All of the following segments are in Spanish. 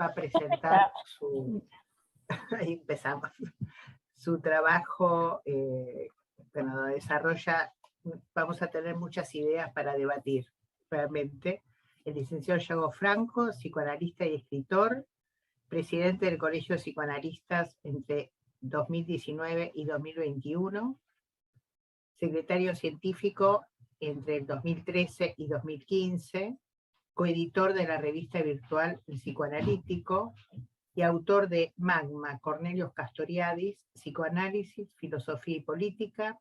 va a presentar ahí empezamos, su trabajo, bueno, lo desarrolla. Vamos a tener muchas ideas para debatir, realmente. El licenciado Yago Franco, psicoanalista y escritor, presidente del Colegio de Psicoanalistas entre 2019 y 2021, secretario científico entre el 2013 y 2015, coeditor de la revista virtual El Psicoanalítico y autor de Magma, Cornelius Castoriadis, Psicoanálisis, Filosofía y Política,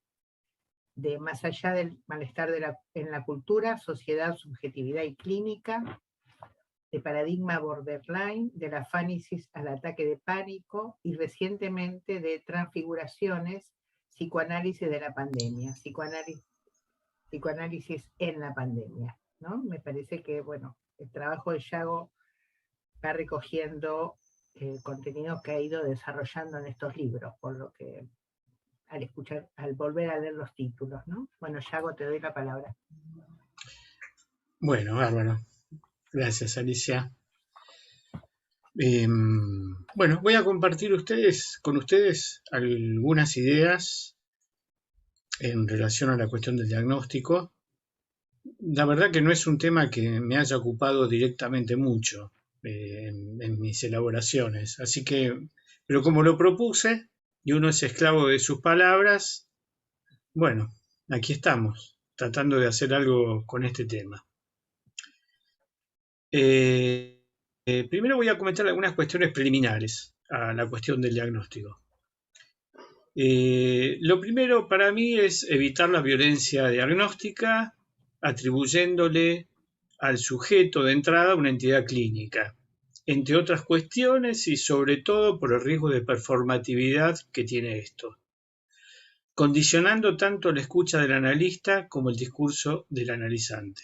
de Más allá del malestar en la cultura, Sociedad, Subjetividad y Clínica, de Paradigma Borderline, de la fánesis al ataque de pánico, y recientemente de Transfiguraciones, Psicoanálisis de la pandemia, psicoanálisis en la pandemia, ¿no? Me parece que, bueno, el trabajo de Yago va recogiendo contenidos que ha ido desarrollando en estos libros, por lo que al volver a leer los títulos, ¿no? Bueno, Yago, te doy la palabra. Bueno, bárbaro. Gracias, Alicia. Bueno, voy a compartir con ustedes algunas ideas en relación a la cuestión del diagnóstico. La verdad que no es un tema que me haya ocupado directamente mucho en mis elaboraciones, así que, pero como lo propuse y uno es esclavo de sus palabras, bueno, aquí estamos, tratando de hacer algo con este tema. Primero voy a comentar algunas cuestiones preliminares a la cuestión del diagnóstico. Lo primero para mí es evitar la violencia diagnóstica, atribuyéndole al sujeto de entrada una entidad clínica, entre otras cuestiones y sobre todo por el riesgo de performatividad que tiene esto, condicionando tanto la escucha del analista como el discurso del analizante.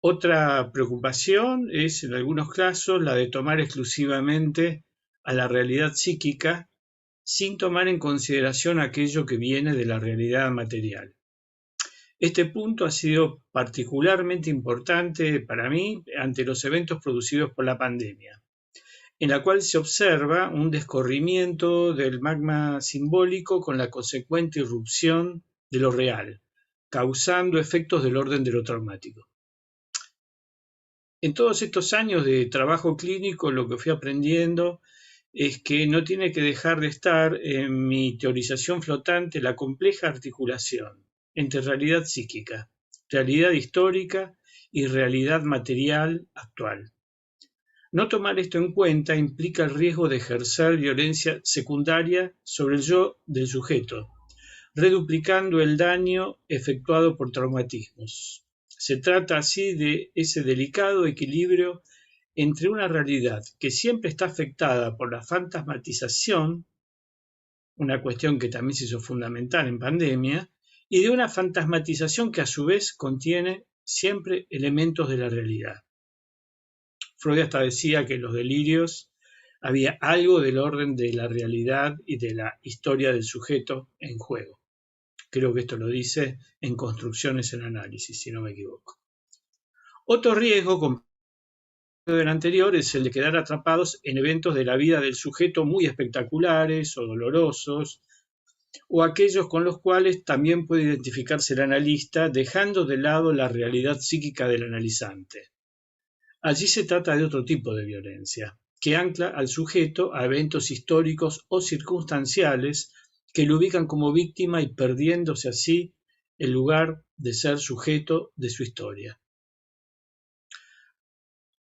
Otra preocupación es, en algunos casos, la de tomar exclusivamente a la realidad psíquica sin tomar en consideración aquello que viene de la realidad material. Este punto ha sido particularmente importante para mí ante los eventos producidos por la pandemia, en la cual se observa un descorrimiento del magma simbólico con la consecuente irrupción de lo real, causando efectos del orden de lo traumático. En todos estos años de trabajo clínico, lo que fui aprendiendo es que no tiene que dejar de estar en mi teorización flotante la compleja articulación entre realidad psíquica, realidad histórica y realidad material actual. No tomar esto en cuenta implica el riesgo de ejercer violencia secundaria sobre el yo del sujeto, reduplicando el daño efectuado por traumatismos. Se trata así de ese delicado equilibrio entre una realidad que siempre está afectada por la fantasmatización, una cuestión que también se hizo fundamental en pandemia, y de una fantasmatización que a su vez contiene siempre elementos de la realidad. Freud hasta decía que en los delirios había algo del orden de la realidad y de la historia del sujeto en juego. Creo que esto lo dice en Construcciones en Análisis, si no me equivoco. Otro riesgo con del anterior es el de quedar atrapados en eventos de la vida del sujeto muy espectaculares o dolorosos, o aquellos con los cuales también puede identificarse el analista, dejando de lado la realidad psíquica del analizante. Allí se trata de otro tipo de violencia, que ancla al sujeto a eventos históricos o circunstanciales que lo ubican como víctima y perdiéndose así el lugar de ser sujeto de su historia.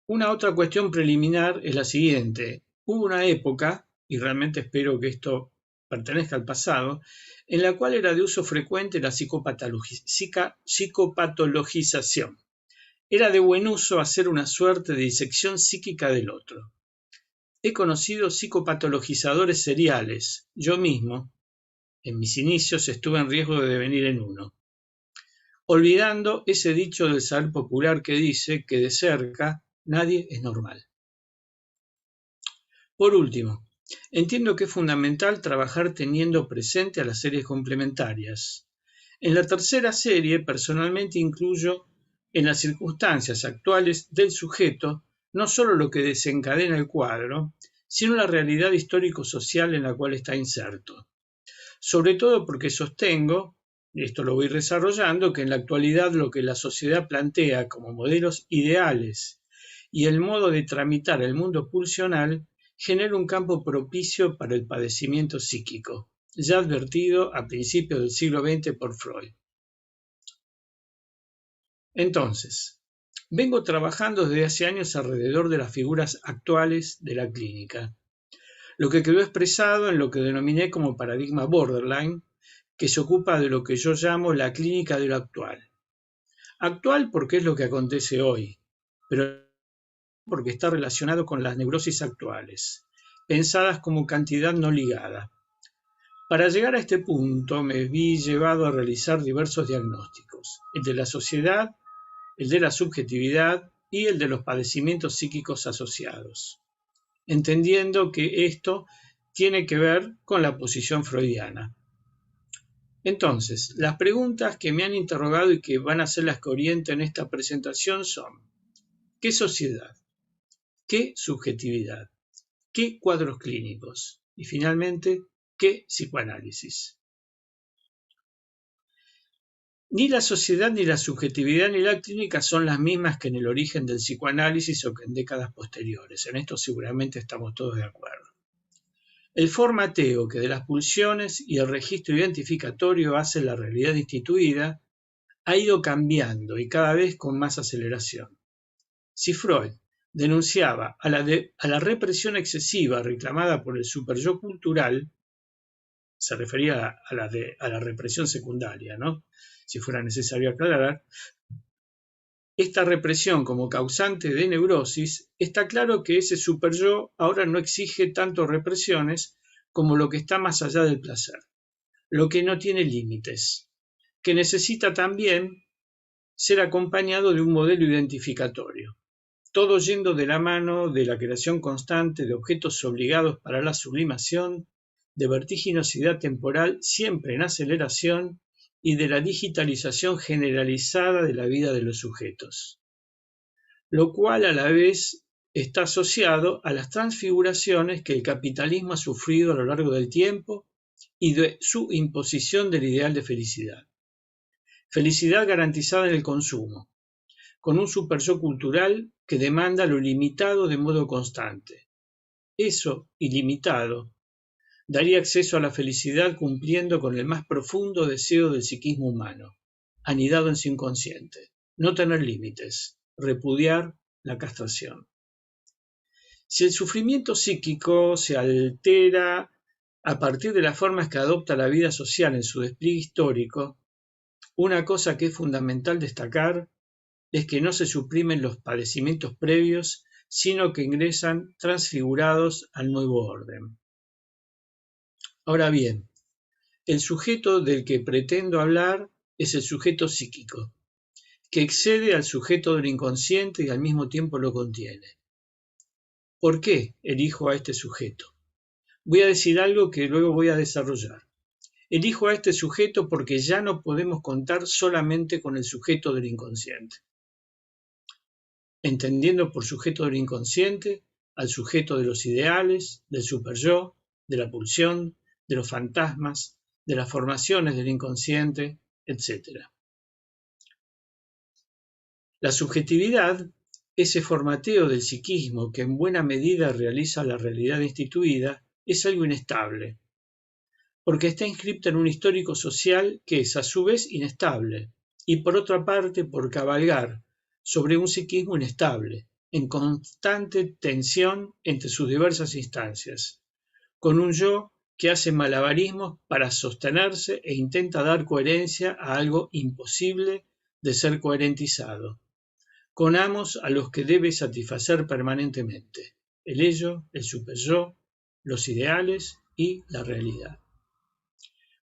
Una otra cuestión preliminar es la siguiente. Hubo una época, y realmente espero que esto pertenezca al pasado, en la cual era de uso frecuente la psicopatologización. Era de buen uso hacer una suerte de disección psíquica del otro. He conocido psicopatologizadores seriales. Yo mismo, en mis inicios, estuve en riesgo de devenir en uno. Olvidando ese dicho del saber popular que dice que de cerca nadie es normal. Por último, entiendo que es fundamental trabajar teniendo presente a las series complementarias. En la tercera serie, personalmente incluyo en las circunstancias actuales del sujeto no solo lo que desencadena el cuadro, sino la realidad histórico-social en la cual está inserto. Sobre todo porque sostengo, y esto lo voy desarrollando, que en la actualidad lo que la sociedad plantea como modelos ideales y el modo de tramitar el mundo pulsional genera un campo propicio para el padecimiento psíquico, ya advertido a principios del siglo XX por Freud. Entonces, vengo trabajando desde hace años alrededor de las figuras actuales de la clínica, lo que quedó expresado en lo que denominé como paradigma borderline, que se ocupa de lo que yo llamo la clínica de lo actual. Actual porque es lo que acontece hoy, pero porque está relacionado con las neurosis actuales, pensadas como cantidad no ligada. Para llegar a este punto me vi llevado a realizar diversos diagnósticos, el de la sociedad, el de la subjetividad y el de los padecimientos psíquicos asociados, entendiendo que esto tiene que ver con la posición freudiana. Entonces, las preguntas que me han interrogado y que van a ser las que orienten esta presentación son: ¿qué sociedad? ¿Qué subjetividad? ¿Qué cuadros clínicos? Y finalmente, ¿qué psicoanálisis? Ni la sociedad, ni la subjetividad, ni la clínica son las mismas que en el origen del psicoanálisis o que en décadas posteriores. En esto seguramente estamos todos de acuerdo. El formateo que de las pulsiones y el registro identificatorio hace la realidad instituida ha ido cambiando y cada vez con más aceleración. Si Freud denunciaba a la represión excesiva reclamada por el superyo cultural, se refería a la represión secundaria, ¿no? Si fuera necesario aclarar, esta represión como causante de neurosis, está claro que ese superyo ahora no exige tanto represiones como lo que está más allá del placer, lo que no tiene límites, que necesita también ser acompañado de un modelo identificatorio, todo yendo de la mano de la creación constante de objetos obligados para la sublimación, de vertiginosidad temporal siempre en aceleración y de la digitalización generalizada de la vida de los sujetos, lo cual a la vez está asociado a las transfiguraciones que el capitalismo ha sufrido a lo largo del tiempo y de su imposición del ideal de felicidad. Felicidad garantizada en el consumo, con un superyo cultural que demanda lo ilimitado de modo constante. Eso, ilimitado, daría acceso a la felicidad cumpliendo con el más profundo deseo del psiquismo humano, anidado en su inconsciente, no tener límites, repudiar la castración. Si el sufrimiento psíquico se altera a partir de las formas que adopta la vida social en su despliegue histórico, una cosa que es fundamental destacar es que no se suprimen los padecimientos previos, sino que ingresan transfigurados al nuevo orden. Ahora bien, el sujeto del que pretendo hablar es el sujeto psíquico, que excede al sujeto del inconsciente y al mismo tiempo lo contiene. ¿Por qué elijo a este sujeto? Voy a decir algo que luego voy a desarrollar. Elijo a este sujeto porque ya no podemos contar solamente con el sujeto del inconsciente. Entendiendo por sujeto del inconsciente al sujeto de los ideales, del superyo, de la pulsión, de los fantasmas, de las formaciones del inconsciente, etc. La subjetividad, ese formateo del psiquismo que en buena medida realiza la realidad instituida, es algo inestable, porque está inscripta en un histórico social que es a su vez inestable, y por otra parte por cabalgar sobre un psiquismo inestable, en constante tensión entre sus diversas instancias, con un yo que hace malabarismos para sostenerse e intenta dar coherencia a algo imposible de ser coherentizado, con amos a los que debe satisfacer permanentemente, el ello, el superyo, los ideales y la realidad.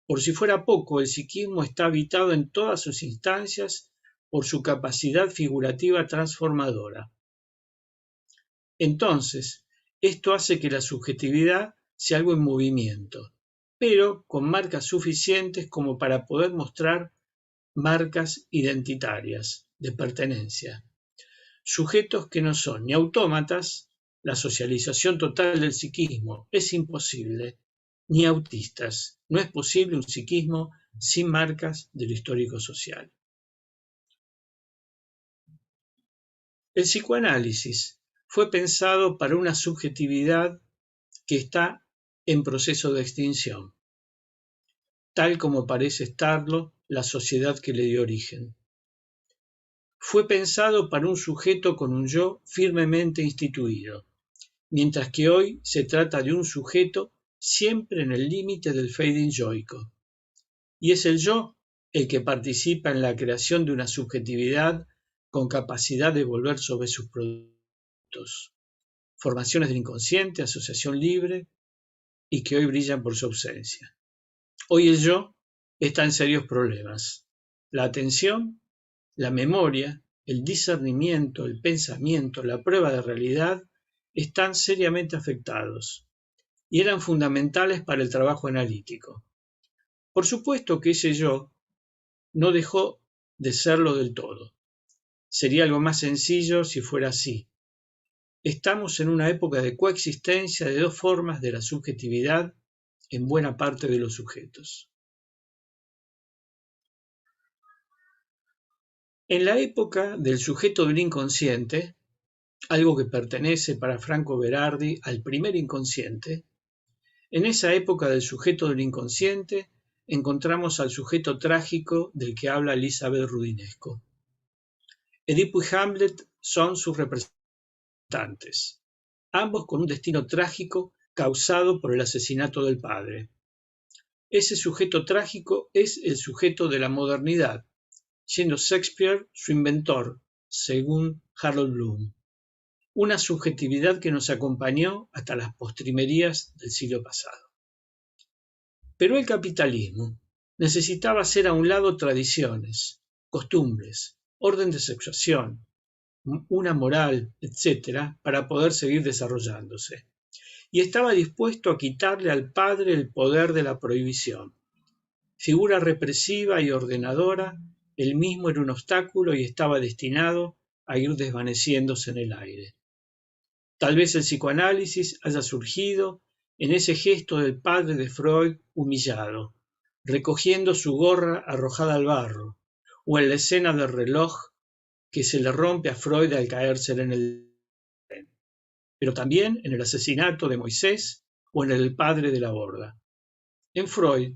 Por si fuera poco, el psiquismo está habitado en todas sus instancias por su capacidad figurativa transformadora. Entonces, esto hace que la subjetividad sea algo en movimiento, pero con marcas suficientes como para poder mostrar marcas identitarias de pertenencia. sujetos que no son ni autómatas, la socialización total del psiquismo es imposible, ni autistas, no es posible un psiquismo sin marcas de lo histórico social. El psicoanálisis fue pensado para una subjetividad que está en proceso de extinción, tal como parece estarlo la sociedad que le dio origen. Fue pensado para un sujeto con un yo firmemente instituido, mientras que hoy se trata de un sujeto siempre en el límite del fading yoico. Y es el yo el que participa en la creación de una subjetividad con capacidad de volver sobre sus productos. Formaciones del inconsciente, asociación libre, y que hoy brillan por su ausencia. Hoy el yo está en serios problemas. La atención, la memoria, el discernimiento, el pensamiento, la prueba de realidad están seriamente afectados y eran fundamentales para el trabajo analítico. Por supuesto que ese yo no dejó de serlo del todo. Sería algo más sencillo si fuera así. Estamos en una época de coexistencia de dos formas de la subjetividad en buena parte de los sujetos. En la época del sujeto del inconsciente, algo que pertenece para Franco Berardi al primer inconsciente, en esa época del sujeto del inconsciente encontramos al sujeto trágico del que habla Elizabeth Rudinesco. Edipo y Hamlet son sus representantes, ambos con un destino trágico causado por el asesinato del padre. Ese sujeto trágico es el sujeto de la modernidad, siendo Shakespeare su inventor, según Harold Bloom. Una subjetividad que nos acompañó hasta las postrimerías del siglo pasado. Pero el capitalismo necesitaba hacer a un lado tradiciones, costumbres, orden de sexuación, una moral, etc., para poder seguir desarrollándose. Y estaba dispuesto a quitarle al padre el poder de la prohibición. Figura represiva y ordenadora, él mismo era un obstáculo y estaba destinado a ir desvaneciéndose en el aire. Tal vez el psicoanálisis haya surgido en ese gesto del padre de Freud humillado, recogiendo su gorra arrojada al barro, o en la escena del reloj que se le rompe a Freud al caérsele en el tren, pero también en el asesinato de Moisés o en el padre de la borda. En Freud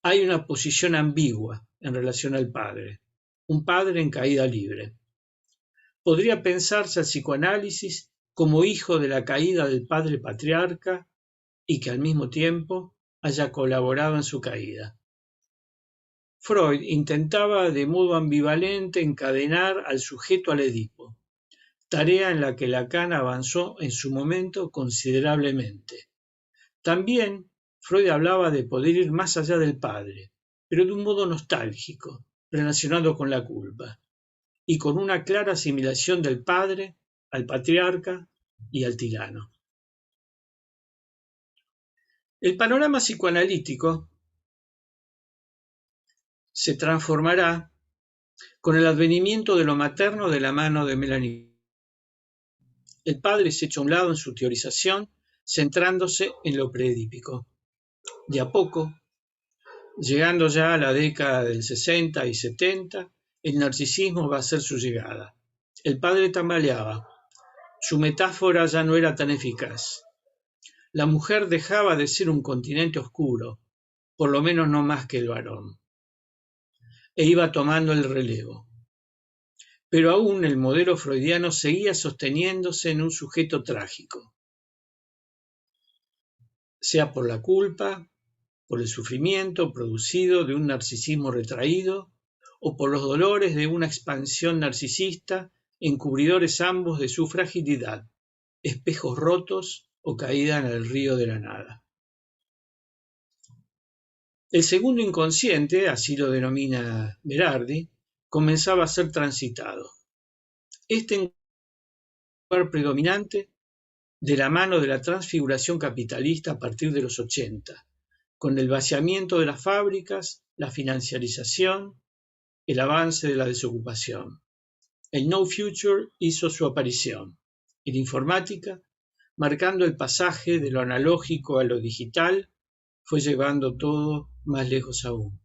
hay una posición ambigua en relación al padre, un padre en caída libre. Podría pensarse al psicoanálisis como hijo de la caída del padre patriarca y que al mismo tiempo haya colaborado en su caída. Freud intentaba de modo ambivalente encadenar al sujeto al Edipo, tarea en la que Lacan avanzó en su momento considerablemente. También Freud hablaba de poder ir más allá del padre, pero de un modo nostálgico, relacionado con la culpa, y con una clara asimilación del padre al patriarca y al tirano. El panorama psicoanalítico se transformará con el advenimiento de lo materno de la mano de Melanie. El padre se echa a un lado en su teorización, centrándose en lo preedípico. De a poco, llegando ya a la década del 60 y 70, el narcisismo va a hacer su llegada. El padre tambaleaba. Su metáfora ya no era tan eficaz. La mujer dejaba de ser un continente oscuro, por lo menos no más que el varón, e iba tomando el relevo. Pero aún el modelo freudiano seguía sosteniéndose en un sujeto trágico, sea por la culpa, por el sufrimiento producido de un narcisismo retraído o por los dolores de una expansión narcisista, encubridores ambos de su fragilidad, espejos rotos o caída en el río de la nada. El segundo inconsciente, así lo denomina Berardi, comenzaba a ser transitado. Este lugar predominante de la mano de la transfiguración capitalista a partir de los 80, con el vaciamiento de las fábricas, la financiarización, el avance de la desocupación. el No Future hizo su aparición, y la informática, marcando el pasaje de lo analógico a lo digital, fue llevando todo más lejos aún.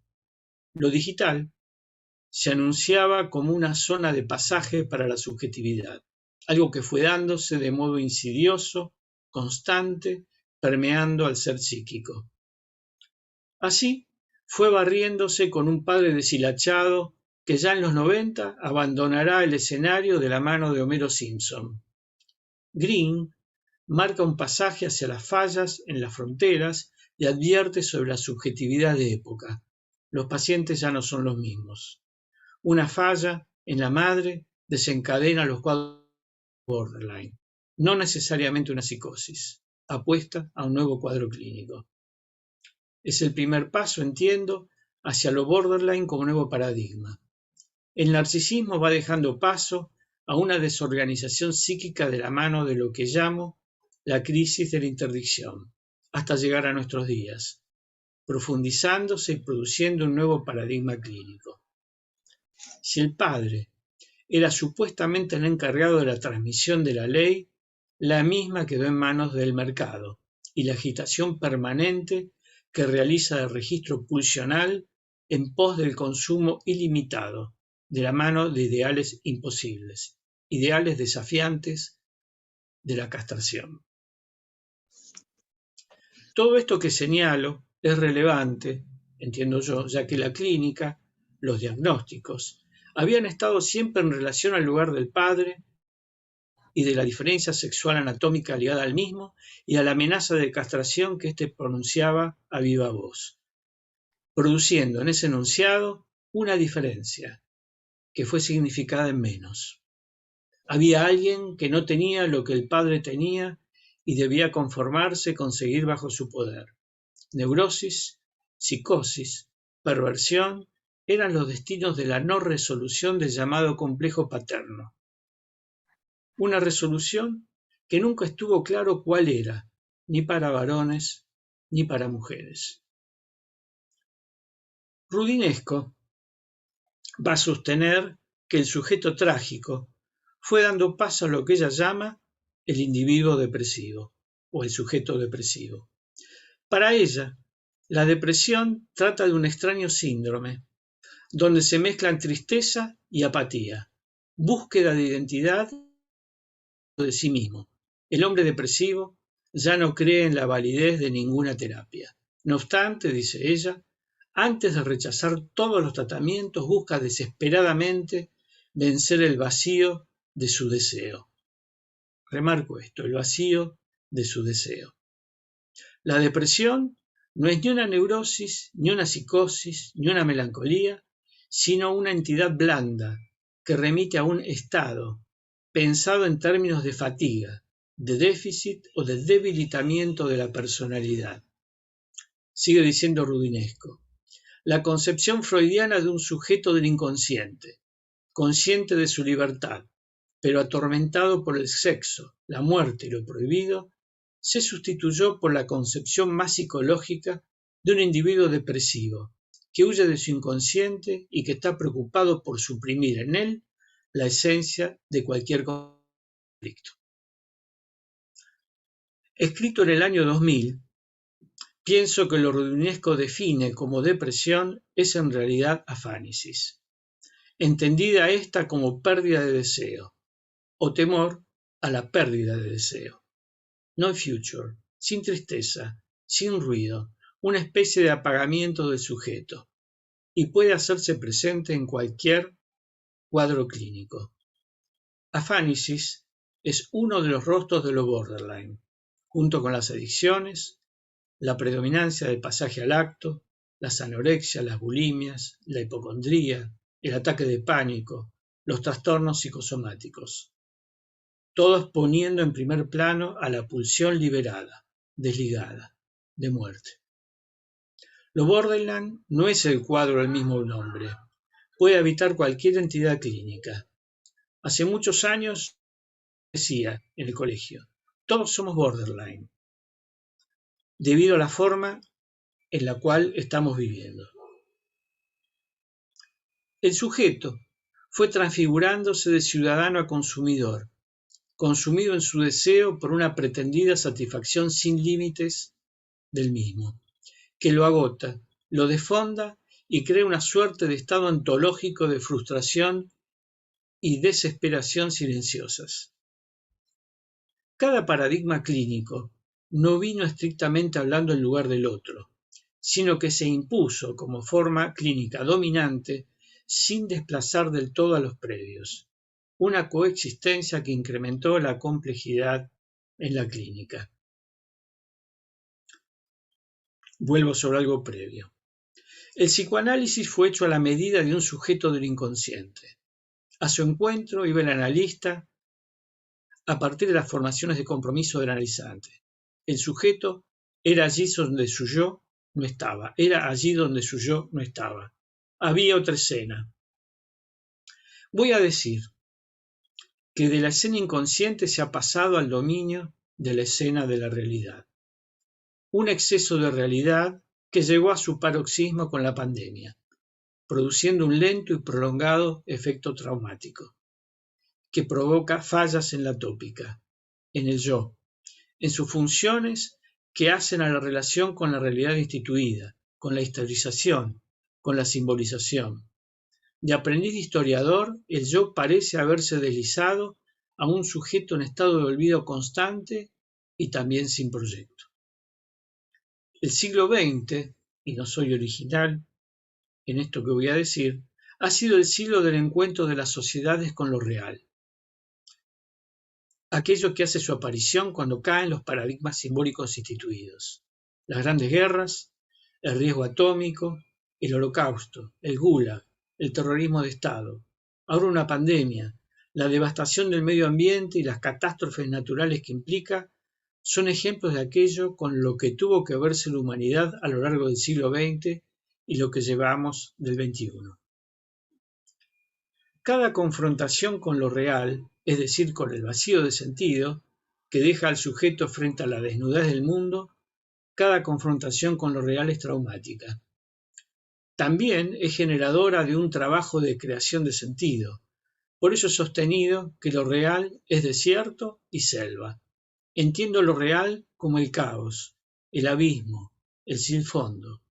Lo digital se anunciaba como una zona de pasaje para la subjetividad, algo que fue dándose de modo insidioso, constante, permeando al ser psíquico. Así fue barriéndose con un padre deshilachado que ya en los 90 abandonará el escenario de la mano de Homero Simpson. Green marca un pasaje hacia las fallas en las fronteras y advierte sobre la subjetividad de época. Los pacientes ya no son los mismos. Una falla en la madre desencadena los cuadros borderline, no necesariamente una psicosis, apuesta a un nuevo cuadro clínico. Es el primer paso, entiendo, hacia lo borderline como nuevo paradigma. El narcisismo va dejando paso a una desorganización psíquica de la mano de lo que llamo la crisis de la interdicción, hasta llegar a nuestros días, profundizándose y produciendo un nuevo paradigma clínico. Si el padre era supuestamente el encargado de la transmisión de la ley, la misma quedó en manos del mercado y la agitación permanente que realiza el registro pulsional en pos del consumo ilimitado, de la mano de ideales imposibles, ideales desafiantes de la castración. Todo esto que señalo es relevante, entiendo yo, ya que la clínica, los diagnósticos, habían estado siempre en relación al lugar del padre y de la diferencia sexual anatómica ligada al mismo y a la amenaza de castración que éste pronunciaba a viva voz, produciendo en ese enunciado una diferencia que fue significada en menos. Había alguien que no tenía lo que el padre tenía y debía conformarse con seguir bajo su poder. Neurosis, psicosis, perversión eran los destinos de la no resolución del llamado complejo paterno. Una resolución que nunca estuvo claro cuál era, ni para varones ni para mujeres. Rudinesco va a sostener que el sujeto trágico fue dando paso a lo que ella llama el individuo depresivo o el sujeto depresivo. Para ella, la depresión trata de un extraño síndrome, donde se mezclan tristeza y apatía, búsqueda de identidad de sí mismo. El hombre depresivo ya no cree en la validez de ninguna terapia. No obstante, dice ella, antes de rechazar todos los tratamientos, busca desesperadamente vencer el vacío de su deseo. Remarco esto, el vacío de su deseo. La depresión no es ni una neurosis, ni una psicosis, ni una melancolía, sino una entidad blanda que remite a un estado pensado en términos de fatiga, de déficit o de debilitamiento de la personalidad. Sigue diciendo Rudinesco, la concepción freudiana de un sujeto del inconsciente, consciente de su libertad, pero atormentado por el sexo, la muerte y lo prohibido, se sustituyó por la concepción más psicológica de un individuo depresivo, que huye de su inconsciente y que está preocupado por suprimir en él la esencia de cualquier conflicto. Escrito en el año 2000, pienso que lo rudinesco define como depresión es en realidad afánisis, entendida esta como pérdida de deseo o temor a la pérdida de deseo. No future, sin tristeza, sin ruido, una especie de apagamiento del sujeto, y puede hacerse presente en cualquier cuadro clínico. Afánisis es uno de los rostros de lo borderline, junto con las adicciones, la predominancia del pasaje al acto, las anorexias, las bulimias, la hipocondría, el ataque de pánico, los trastornos psicosomáticos. Todos poniendo en primer plano a la pulsión liberada, desligada, de muerte. Lo borderline no es el cuadro del mismo nombre. Puede habitar cualquier entidad clínica. Hace muchos años decía en el colegio, todos somos borderline, debido a la forma en la cual estamos viviendo. El sujeto fue transfigurándose de ciudadano a consumidor, consumido en su deseo por una pretendida satisfacción sin límites del mismo, que lo agota, lo desfonda y crea una suerte de estado ontológico de frustración y desesperación silenciosas. Cada paradigma clínico no vino estrictamente hablando en lugar del otro, sino que se impuso como forma clínica dominante sin desplazar del todo a los previos, una coexistencia que incrementó la complejidad en la clínica. Vuelvo sobre algo previo. El psicoanálisis fue hecho a la medida de un sujeto del inconsciente. A su encuentro iba el analista a partir de las formaciones de compromiso del analizante. El sujeto era allí donde su yo no estaba, era allí donde su yo no estaba. Había otra escena. Voy a decir que de la escena inconsciente se ha pasado al dominio de la escena de la realidad. Un exceso de realidad que llegó a su paroxismo con la pandemia, produciendo un lento y prolongado efecto traumático, que provoca fallas en la tópica, en el yo, en sus funciones que hacen a la relación con la realidad instituida, con la historización, con la simbolización. De aprendiz de historiador, el yo parece haberse deslizado a un sujeto en estado de olvido constante y también sin proyecto. El siglo XX, y no soy original en esto que voy a decir, ha sido el siglo del encuentro de las sociedades con lo real. Aquello que hace su aparición cuando caen los paradigmas simbólicos instituidos. Las grandes guerras, el riesgo atómico, el holocausto, el gulag, el terrorismo de Estado, ahora una pandemia, la devastación del medio ambiente y las catástrofes naturales que implica, son ejemplos de aquello con lo que tuvo que verse la humanidad a lo largo del siglo XX y lo que llevamos del XXI. Cada confrontación con lo real, es decir, con el vacío de sentido, que deja al sujeto frente a la desnudez del mundo, cada confrontación con lo real es traumática. También es generadora de un trabajo de creación de sentido. Por eso he sostenido que lo real es desierto y selva. Entiendo lo real como el caos, el abismo, el sin fondo.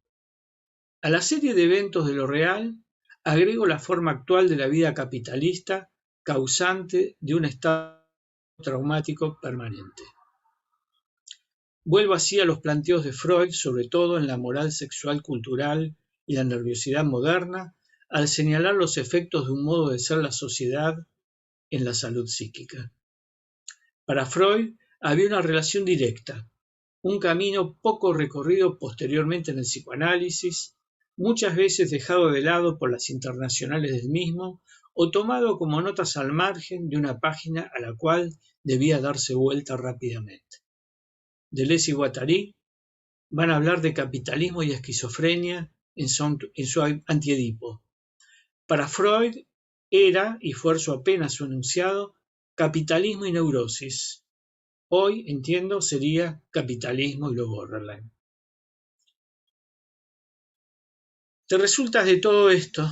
A la serie de eventos de lo real agrego la forma actual de la vida capitalista causante de un estado traumático permanente. Vuelvo así a los planteos de Freud, sobre todo en la moral sexual cultural y la nerviosidad moderna, al señalar los efectos de un modo de ser la sociedad en la salud psíquica. Para Freud había una relación directa, un camino poco recorrido posteriormente en el psicoanálisis, muchas veces dejado de lado por las internacionales del mismo o tomado como notas al margen de una página a la cual debía darse vuelta rápidamente. Deleuze y Guattari van a hablar de capitalismo y esquizofrenia en su antiedipo. Para Freud era, y fuerzo apenas su enunciado, capitalismo y neurosis. Hoy, entiendo, sería capitalismo y lo borderline. De resultas de todo esto,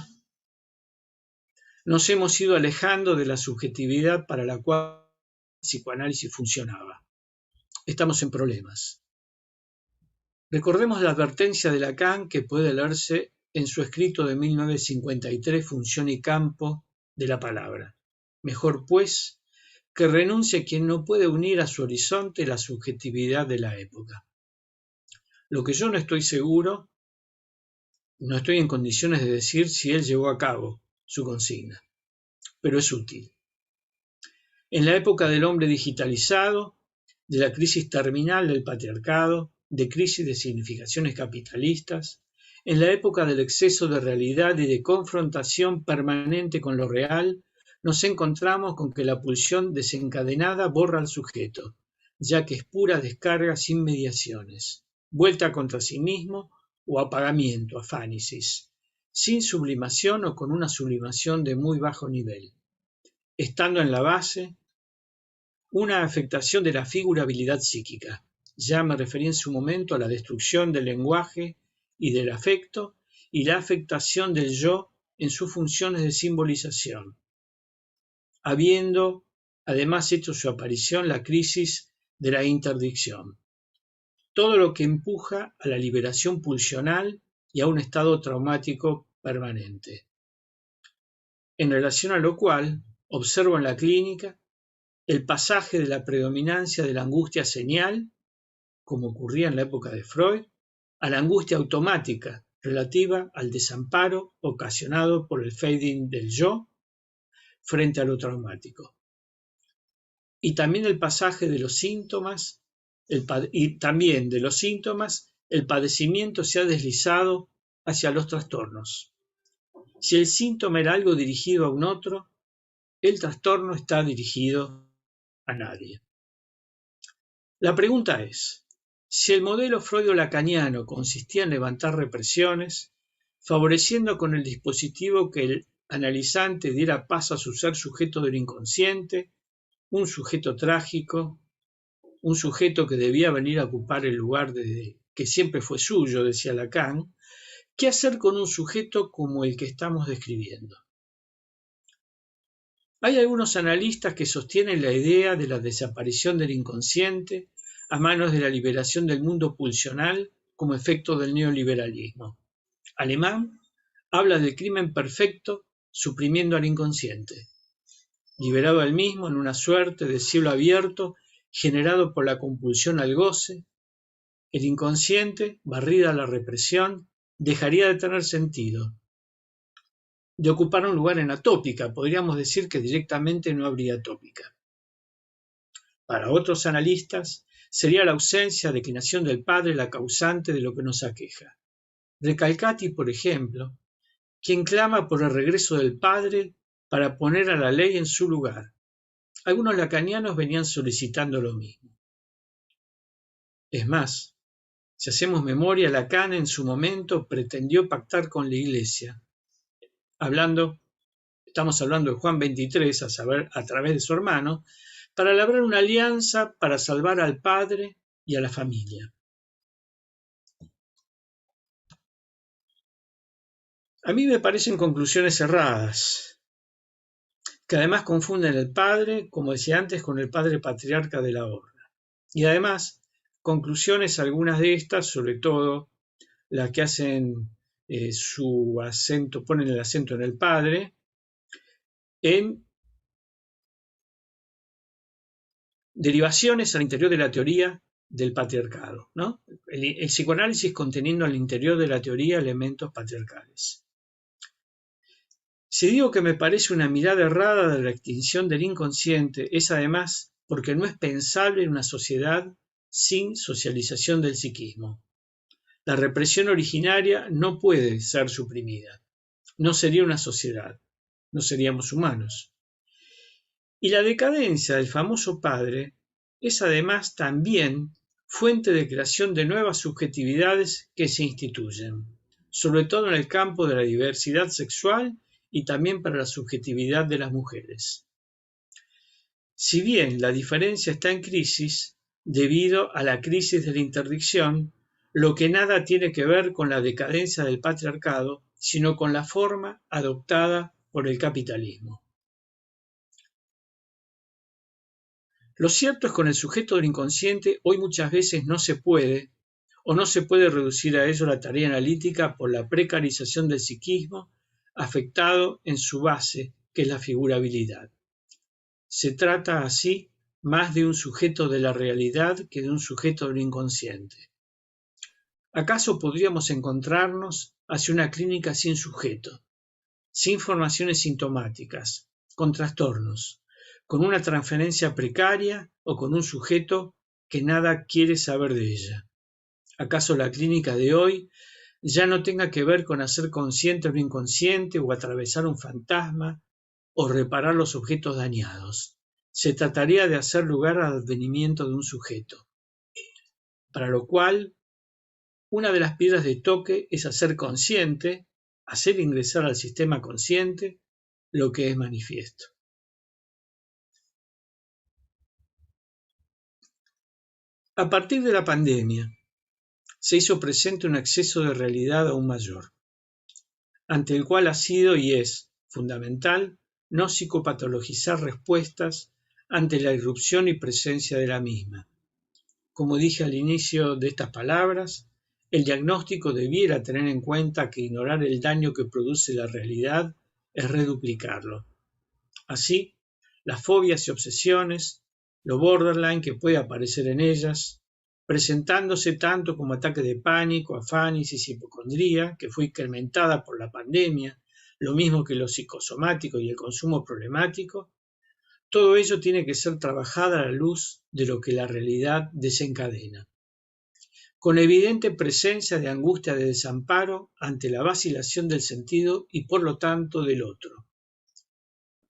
nos hemos ido alejando de la subjetividad para la cual el psicoanálisis funcionaba. Estamos en problemas. Recordemos la advertencia de Lacan que puede leerse en su escrito de 1953, Función y campo de la palabra. Mejor, pues, que renuncie quien no puede unir a su horizonte la subjetividad de la época. Lo que yo no estoy seguro, no estoy en condiciones de decir si él llevó a cabo su consigna, pero es útil. En la época del hombre digitalizado, de la crisis terminal del patriarcado, de crisis de significaciones capitalistas, en la época del exceso de realidad y de confrontación permanente con lo real, nos encontramos con que la pulsión desencadenada borra al sujeto, ya que es pura descarga sin mediaciones, vuelta contra sí mismo o apagamiento, afánisis, sin sublimación o con una sublimación de muy bajo nivel, estando en la base una afectación de la figurabilidad psíquica. Ya me referí en su momento a la destrucción del lenguaje y del afecto y la afectación del yo en sus funciones de simbolización, habiendo además hecho su aparición la crisis de la interdicción, todo lo que empuja a la liberación pulsional y a un estado traumático permanente. En relación a lo cual, observo en la clínica el pasaje de la predominancia de la angustia señal, como ocurría en la época de Freud, a la angustia automática relativa al desamparo ocasionado por el fading del yo frente a lo traumático. Y también el pasaje de los síntomas, el padecimiento se ha deslizado hacia los trastornos. Si el síntoma era algo dirigido a un otro, el trastorno está dirigido a nadie. La pregunta es, si el modelo freudo-lacaniano consistía en levantar represiones, favoreciendo con el dispositivo que el analizante diera paz a su ser sujeto del inconsciente, un sujeto trágico, un sujeto que debía venir a ocupar el lugar que siempre fue suyo, decía Lacan, ¿qué hacer con un sujeto como el que estamos describiendo? Hay algunos analistas que sostienen la idea de la desaparición del inconsciente a manos de la liberación del mundo pulsional como efecto del neoliberalismo. Alemán habla del crimen perfecto suprimiendo al inconsciente, liberado al mismo en una suerte de cielo abierto generado por la compulsión al goce. El inconsciente, barrida la represión, dejaría de tener sentido, de ocupar un lugar en la tópica, podríamos decir que directamente no habría tópica. Para otros analistas, sería la ausencia, declinación del padre la causante de lo que nos aqueja. Recalcati, por ejemplo, quien clama por el regreso del padre para poner a la ley en su lugar. Algunos lacanianos venían solicitando lo mismo. Es más, si hacemos memoria, Lacan en su momento pretendió pactar con la Iglesia. Estamos hablando de Juan XXIII, a través de su hermano, para labrar una alianza para salvar al padre y a la familia. A mí me parecen conclusiones erradas, que además confunden el padre, como decía antes, con el padre patriarca de la horda. Y además, conclusiones, algunas de estas, sobre todo las que hacen ponen el acento en el padre, en derivaciones al interior de la teoría del patriarcado, ¿no? El psicoanálisis conteniendo al interior de la teoría elementos patriarcales. Si digo que me parece una mirada errada de la extinción del inconsciente, es además porque no es pensable en una sociedad sin socialización del psiquismo. La represión originaria no puede ser suprimida. No sería una sociedad, no seríamos humanos. Y la decadencia del famoso padre es además también fuente de creación de nuevas subjetividades que se instituyen, sobre todo en el campo de la diversidad sexual y también para la subjetividad de las mujeres. Si bien la diferencia está en crisis, debido a la crisis de la interdicción, lo que nada tiene que ver con la decadencia del patriarcado, sino con la forma adoptada por el capitalismo. Lo cierto es que con el sujeto del inconsciente hoy muchas veces no se puede reducir a ello la tarea analítica por la precarización del psiquismo afectado en su base, que es la figurabilidad. Se trata así más de un sujeto de la realidad que de un sujeto del inconsciente. ¿Acaso podríamos encontrarnos hacia una clínica sin sujeto, sin formaciones sintomáticas, con trastornos, con una transferencia precaria o con un sujeto que nada quiere saber de ella? ¿Acaso la clínica de hoy ya no tenga que ver con hacer consciente lo inconsciente o atravesar un fantasma o reparar los objetos dañados? Se trataría de hacer lugar al advenimiento de un sujeto, para lo cual una de las piedras de toque es hacer consciente, hacer ingresar al sistema consciente lo que es manifiesto. A partir de la pandemia, se hizo presente un exceso de realidad aún mayor. ante el cual ha sido y es fundamental no psicopatologizar respuestas ante la irrupción y presencia de la misma. Como dije al inicio de estas palabras, el diagnóstico debiera tener en cuenta que ignorar el daño que produce la realidad es reduplicarlo. Así, las fobias y obsesiones, lo borderline que puede aparecer en ellas, presentándose tanto como ataque de pánico, afánisis y hipocondría, que fue incrementada por la pandemia, lo mismo que lo psicosomático y el consumo problemático, todo ello tiene que ser trabajado a la luz de lo que la realidad desencadena, con evidente presencia de angustia de desamparo ante la vacilación del sentido y por lo tanto del otro.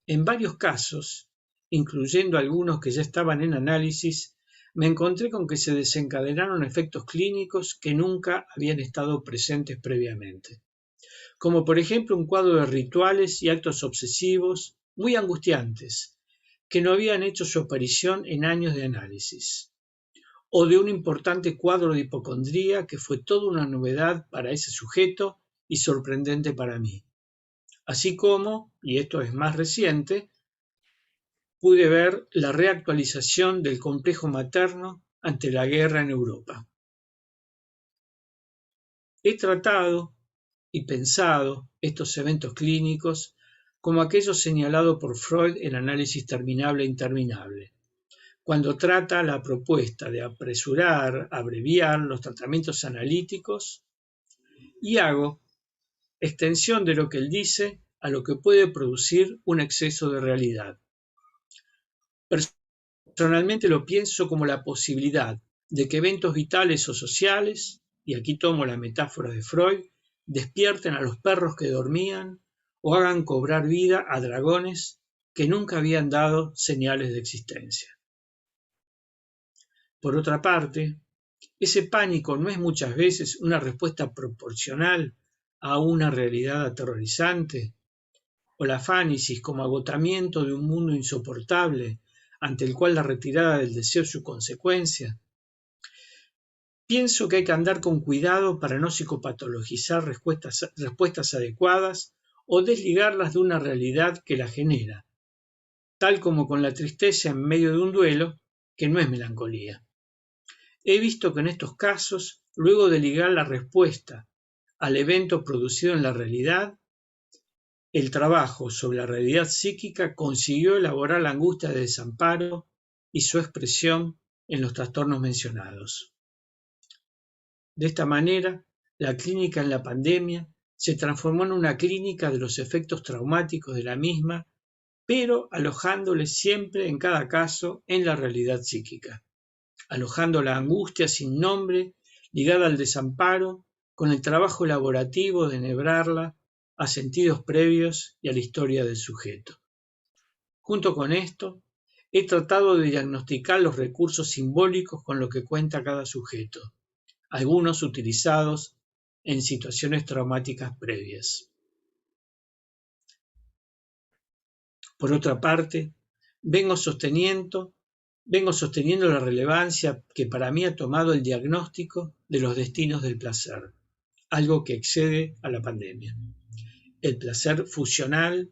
En varios casos, incluyendo algunos que ya estaban en análisis, me encontré con que se desencadenaron efectos clínicos que nunca habían estado presentes previamente, como por ejemplo un cuadro de rituales y actos obsesivos muy angustiantes, que no habían hecho su aparición en años de análisis, o de un importante cuadro de hipocondría que fue toda una novedad para ese sujeto y sorprendente para mí. Así como, y esto es más reciente, pude ver la reactualización del complejo materno ante la guerra en Europa. He tratado y pensado estos eventos clínicos como aquellos señalados por Freud en Análisis terminable e interminable, cuando trata la propuesta de apresurar, abreviar los tratamientos analíticos, y hago extensión de lo que él dice a lo que puede producir un exceso de realidad. Personalmente lo pienso como la posibilidad de que eventos vitales o sociales, y aquí tomo la metáfora de Freud, despierten a los perros que dormían o hagan cobrar vida a dragones que nunca habían dado señales de existencia. Por otra parte, ese pánico no es muchas veces una respuesta proporcional a una realidad aterrorizante, o la afánisis como agotamiento de un mundo insoportable ante el cual la retirada del deseo es su consecuencia. Pienso que hay que andar con cuidado para no psicopatologizar respuestas adecuadas o desligarlas de una realidad que la genera, tal como con la tristeza en medio de un duelo, que no es melancolía. He visto que en estos casos, luego de ligar la respuesta al evento producido en la realidad, el trabajo sobre la realidad psíquica consiguió elaborar la angustia de desamparo y su expresión en los trastornos mencionados. De esta manera, la clínica en la pandemia se transformó en una clínica de los efectos traumáticos de la misma, pero alojándole siempre en cada caso en la realidad psíquica, alojando la angustia sin nombre ligada al desamparo con el trabajo elaborativo de enhebrarla a sentidos previos y a la historia del sujeto. Junto con esto, he tratado de diagnosticar los recursos simbólicos con los que cuenta cada sujeto, algunos utilizados en situaciones traumáticas previas. Por otra parte, vengo sosteniendo la relevancia que para mí ha tomado el diagnóstico de los destinos del placer, algo que excede a la pandemia. El placer fusional,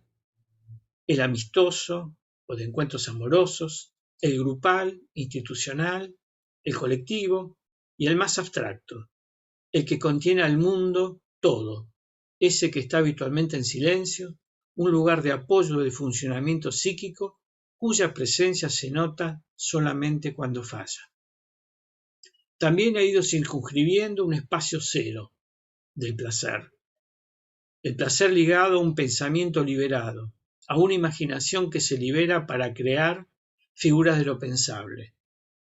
el amistoso o de encuentros amorosos, el grupal, institucional, el colectivo y el más abstracto, el que contiene al mundo todo, ese que está habitualmente en silencio, un lugar de apoyo del funcionamiento psíquico cuya presencia se nota solamente cuando falla. También he ido circunscribiendo un espacio cero del placer. El placer ligado a un pensamiento liberado, a una imaginación que se libera para crear figuras de lo pensable,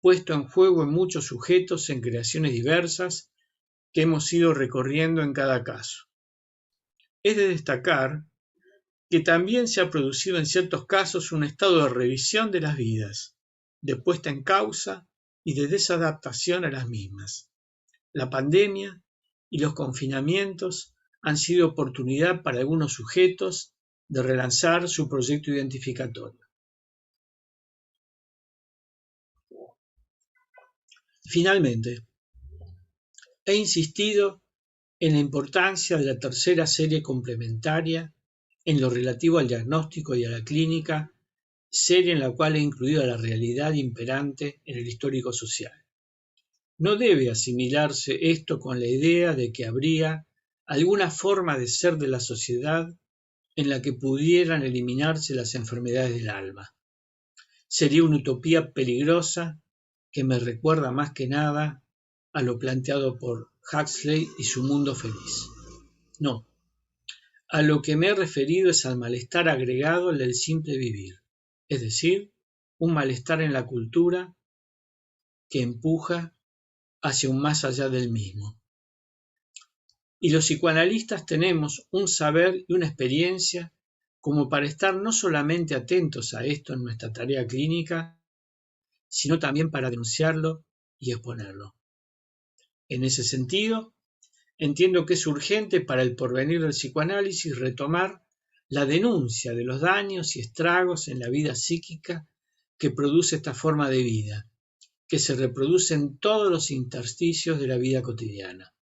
puesto en juego en muchos sujetos en creaciones diversas que hemos ido recorriendo en cada caso. Es de destacar que también se ha producido en ciertos casos un estado de revisión de las vidas, de puesta en causa y de desadaptación a las mismas. La pandemia y los confinamientos han sido oportunidad para algunos sujetos de relanzar su proyecto identificatorio. Finalmente, he insistido en la importancia de la tercera serie complementaria en lo relativo al diagnóstico y a la clínica, serie en la cual he incluido la realidad imperante en el histórico social. No debe asimilarse esto con la idea de que habría alguna forma de ser de la sociedad en la que pudieran eliminarse las enfermedades del alma. Sería una utopía peligrosa que me recuerda más que nada a lo planteado por Huxley y su mundo feliz. No, a lo que me he referido es al malestar agregado al del simple vivir, es decir, un malestar en la cultura que empuja hacia un más allá del mismo. Y los psicoanalistas tenemos un saber y una experiencia como para estar no solamente atentos a esto en nuestra tarea clínica, sino también para denunciarlo y exponerlo. En ese sentido, entiendo que es urgente para el porvenir del psicoanálisis retomar la denuncia de los daños y estragos en la vida psíquica que produce esta forma de vida, que se reproduce en todos los intersticios de la vida cotidiana.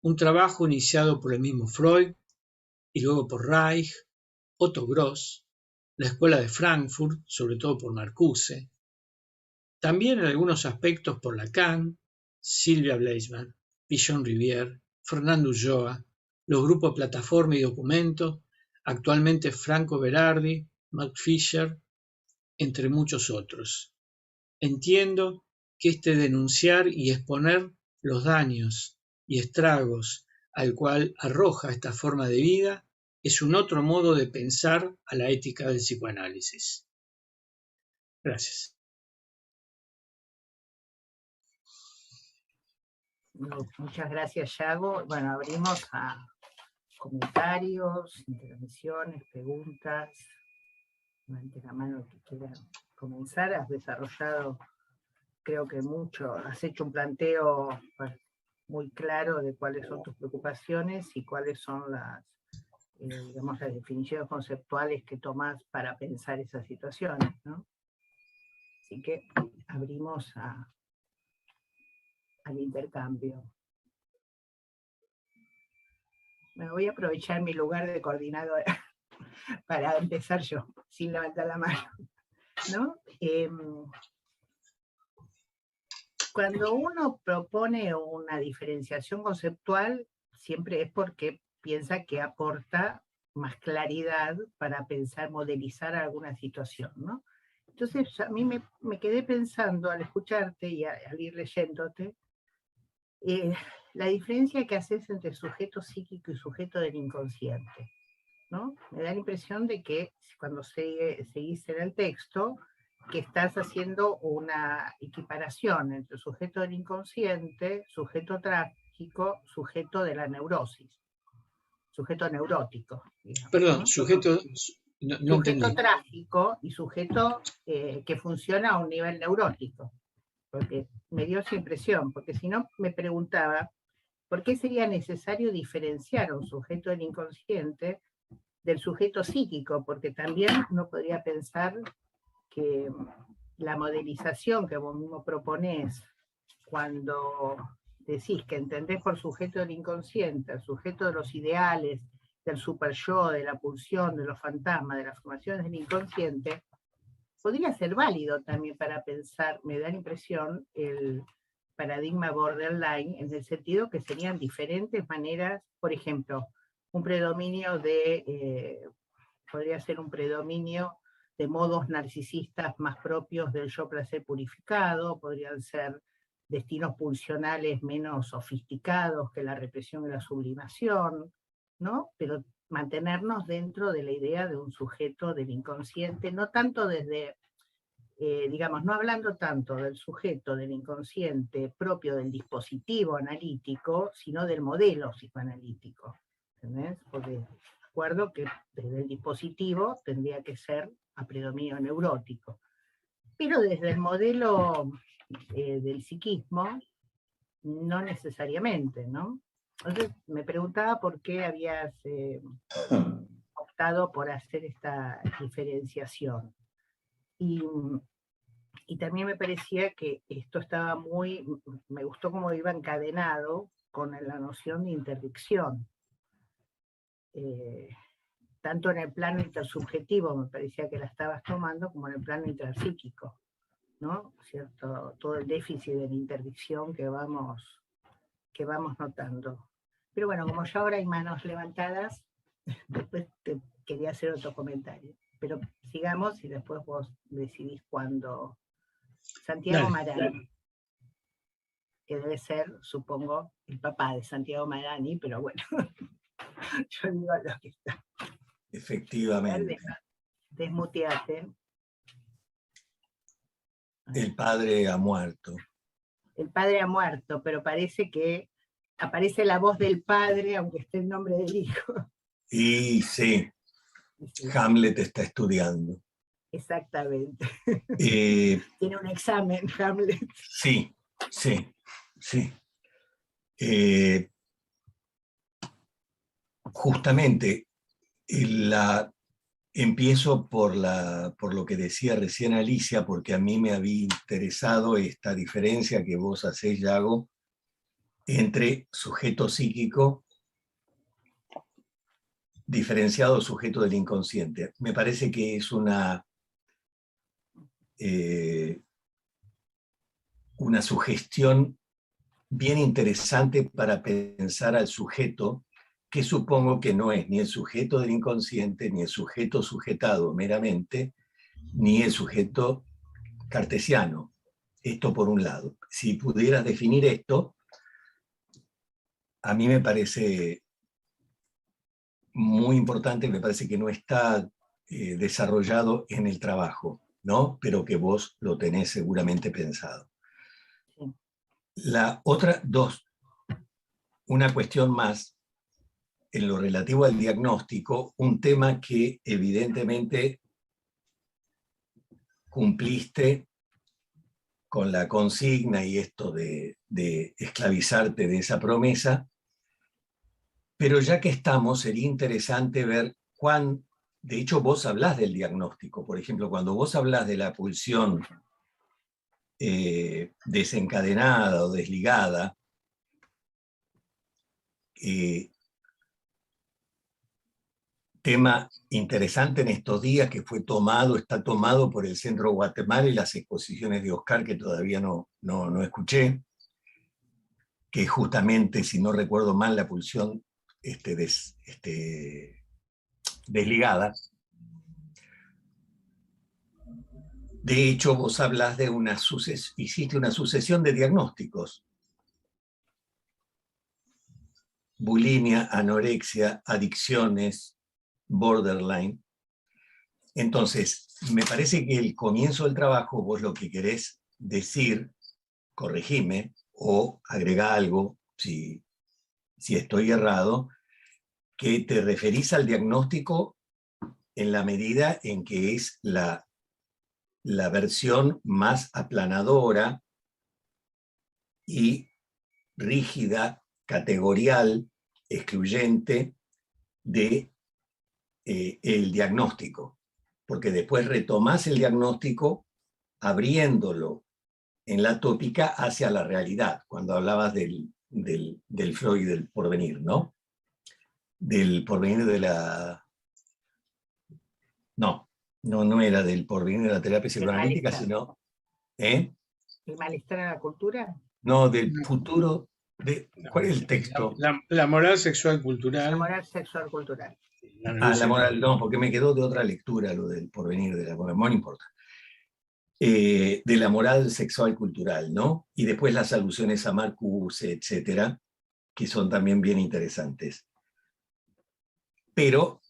Un trabajo iniciado por el mismo Freud y luego por Reich, Otto Gross, la Escuela de Frankfurt, sobre todo por Marcuse, también en algunos aspectos por Lacan, Silvia Bleisman, Pichon Rivière, Fernando Ulloa, los grupos Plataforma y Documento, actualmente Franco Berardi, Mark Fisher, entre muchos otros. Entiendo que este denunciar y exponer los daños y estragos al cual arroja esta forma de vida es un otro modo de pensar a la ética del psicoanálisis. Gracias. Muchas gracias, Yago. Bueno, abrimos a comentarios, intervenciones, preguntas. Levante la mano que quiera comenzar. Has desarrollado, creo que mucho, has hecho un planteo muy claro de cuáles son tus preocupaciones y cuáles son las, digamos, las definiciones conceptuales que tomás para pensar esas situaciones, ¿no? Así que abrimos al intercambio. Me voy a aprovechar mi lugar de coordinadora para empezar yo, sin levantar la mano, ¿no? Cuando uno propone una diferenciación conceptual, siempre es porque piensa que aporta más claridad para pensar, modelizar alguna situación, ¿no? Entonces, a mí me quedé pensando al escucharte y al ir leyéndote, la diferencia que haces entre sujeto psíquico y sujeto del inconsciente, ¿no? Me da la impresión de que cuando seguís en el texto, que estás haciendo una equiparación entre sujeto del inconsciente, sujeto trágico, sujeto de la neurosis, sujeto neurótico, digamos, Perdón, ¿no? sujeto, no Sujeto entendí. trágico y sujeto que funciona a un nivel neurótico, porque me dio esa impresión, porque si no me preguntaba, ¿por qué sería necesario diferenciar a un sujeto del inconsciente del sujeto psíquico? Porque también uno podría pensar que la modelización que vos mismo proponés cuando decís que entendés por sujeto del inconsciente, el sujeto de los ideales, del super yo, de la pulsión, de los fantasmas, de las formaciones del inconsciente, podría ser válido también para pensar, me da la impresión, el paradigma borderline, en el sentido que serían diferentes maneras, por ejemplo, un predominio podría ser un predominio de modos narcisistas más propios del yo placer purificado, podrían ser destinos pulsionales menos sofisticados que la represión y la sublimación, ¿no? Pero mantenernos dentro de la idea de un sujeto del inconsciente, no tanto desde, digamos, no hablando tanto del sujeto del inconsciente propio del dispositivo analítico, sino del modelo psicoanalítico, ¿entendés? Porque acuerdo que desde el dispositivo tendría que ser a predominio neurótico, pero desde el modelo del psiquismo, no necesariamente, ¿no? Entonces me preguntaba por qué habías optado por hacer esta diferenciación. Y también me parecía que esto estaba me gustó cómo iba encadenado con la noción de interdicción, tanto en el plano intersubjetivo, me parecía que la estabas tomando, como en el plano interpsíquico, ¿no? ¿Cierto? Todo el déficit de la interdicción que vamos notando. Pero bueno, como ya ahora hay manos levantadas, después te quería hacer otro comentario. Pero sigamos y después vos decidís cuándo. Santiago Marani, que debe ser, supongo, el papá de Santiago Marani, pero bueno, yo digo lo que está. Efectivamente. Desmuteate. El padre ha muerto. El padre ha muerto, pero parece que aparece la voz del padre, aunque esté el nombre del hijo. Y sí, Hamlet está estudiando. Exactamente. Tiene un examen, Hamlet. Sí, sí, sí. Justamente, empiezo por lo que decía recién Alicia, porque a mí me había interesado esta diferencia que vos hacés, Yago, entre sujeto psíquico diferenciado sujeto del inconsciente. Me parece que es una sugestión bien interesante para pensar al sujeto, que supongo que no es ni el sujeto del inconsciente, ni el sujeto sujetado meramente, ni el sujeto cartesiano. Esto por un lado. Si pudieras definir esto, a mí me parece muy importante, me parece que no está desarrollado en el trabajo, ¿no? Pero que vos lo tenés seguramente pensado. Sí. La otra, una cuestión más, en lo relativo al diagnóstico, un tema que evidentemente cumpliste con la consigna y esto de esclavizarte de esa promesa, pero ya que estamos, sería interesante ver de hecho vos hablás del diagnóstico, por ejemplo, cuando vos hablás de la pulsión desencadenada o desligada, tema interesante en estos días que está tomado por el Centro Guatemala y las exposiciones de Oscar que todavía no escuché, que justamente, si no recuerdo mal, la pulsión desligada. De hecho, vos hablás de hiciste una sucesión de diagnósticos. Bulimia, anorexia, adicciones, borderline. Entonces, me parece que el comienzo del trabajo, vos lo que querés decir, corregime o agrega algo, si estoy errado, que te referís al diagnóstico en la medida en que es la versión más aplanadora y rígida, categorial, excluyente de el diagnóstico, porque después retomás el diagnóstico abriéndolo en la tópica hacia la realidad, cuando hablabas del Freud del porvenir, ¿no? Del porvenir de la... No era del porvenir de la terapia psicoanalítica, sino... ¿El malestar en la cultura? No, del futuro... ¿Cuál es el texto? La moral sexual cultural. La moral sexual cultural. La moral, no, porque me quedó de otra lectura lo del porvenir de la moral, no importa. De la moral sexual cultural, ¿no? Y después las alusiones a Marcuse, etcétera, que son también bien interesantes. Pero,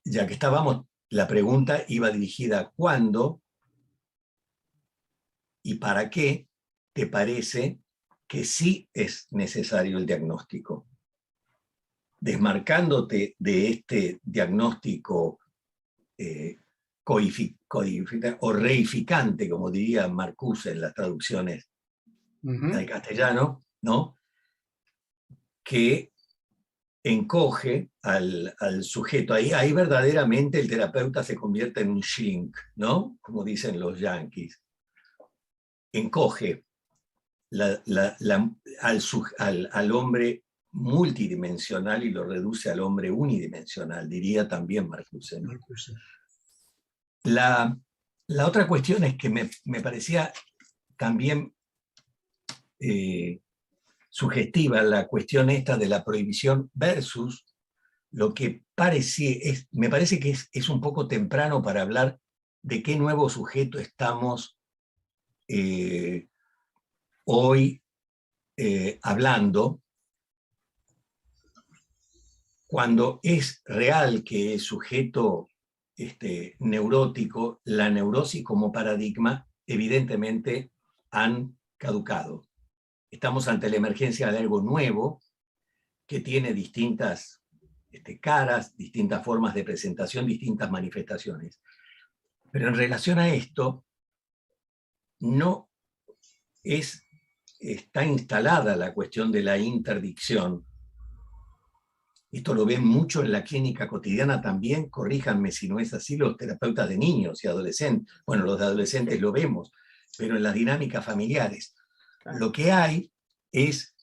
ya que estábamos, la pregunta iba dirigida a cuándo y para qué te parece que sí es necesario el diagnóstico. Desmarcándote de este diagnóstico o reificante, como diría Marcuse en las traducciones al castellano, ¿no? Que encoge al sujeto. Ahí verdaderamente el terapeuta se convierte en un shrink, ¿no? Como dicen los yanquis. Encoge al hombre multidimensional y lo reduce al hombre unidimensional, diría también Marcuse, ¿no? La otra cuestión es que me parecía también sugestiva la cuestión esta de la prohibición versus lo que me parece que es un poco temprano para hablar de qué nuevo sujeto estamos hoy hablando, cuando es real que es sujeto neurótico, la neurosis como paradigma evidentemente han caducado. Estamos ante la emergencia de algo nuevo que tiene distintas caras, distintas formas de presentación, distintas manifestaciones. Pero en relación a esto, no está instalada la cuestión de la interdicción. Esto lo ven mucho en la clínica cotidiana también, corríjanme si no es así, los terapeutas de niños y adolescentes. Bueno, los de adolescentes lo vemos, pero en las dinámicas familiares. Lo que hay es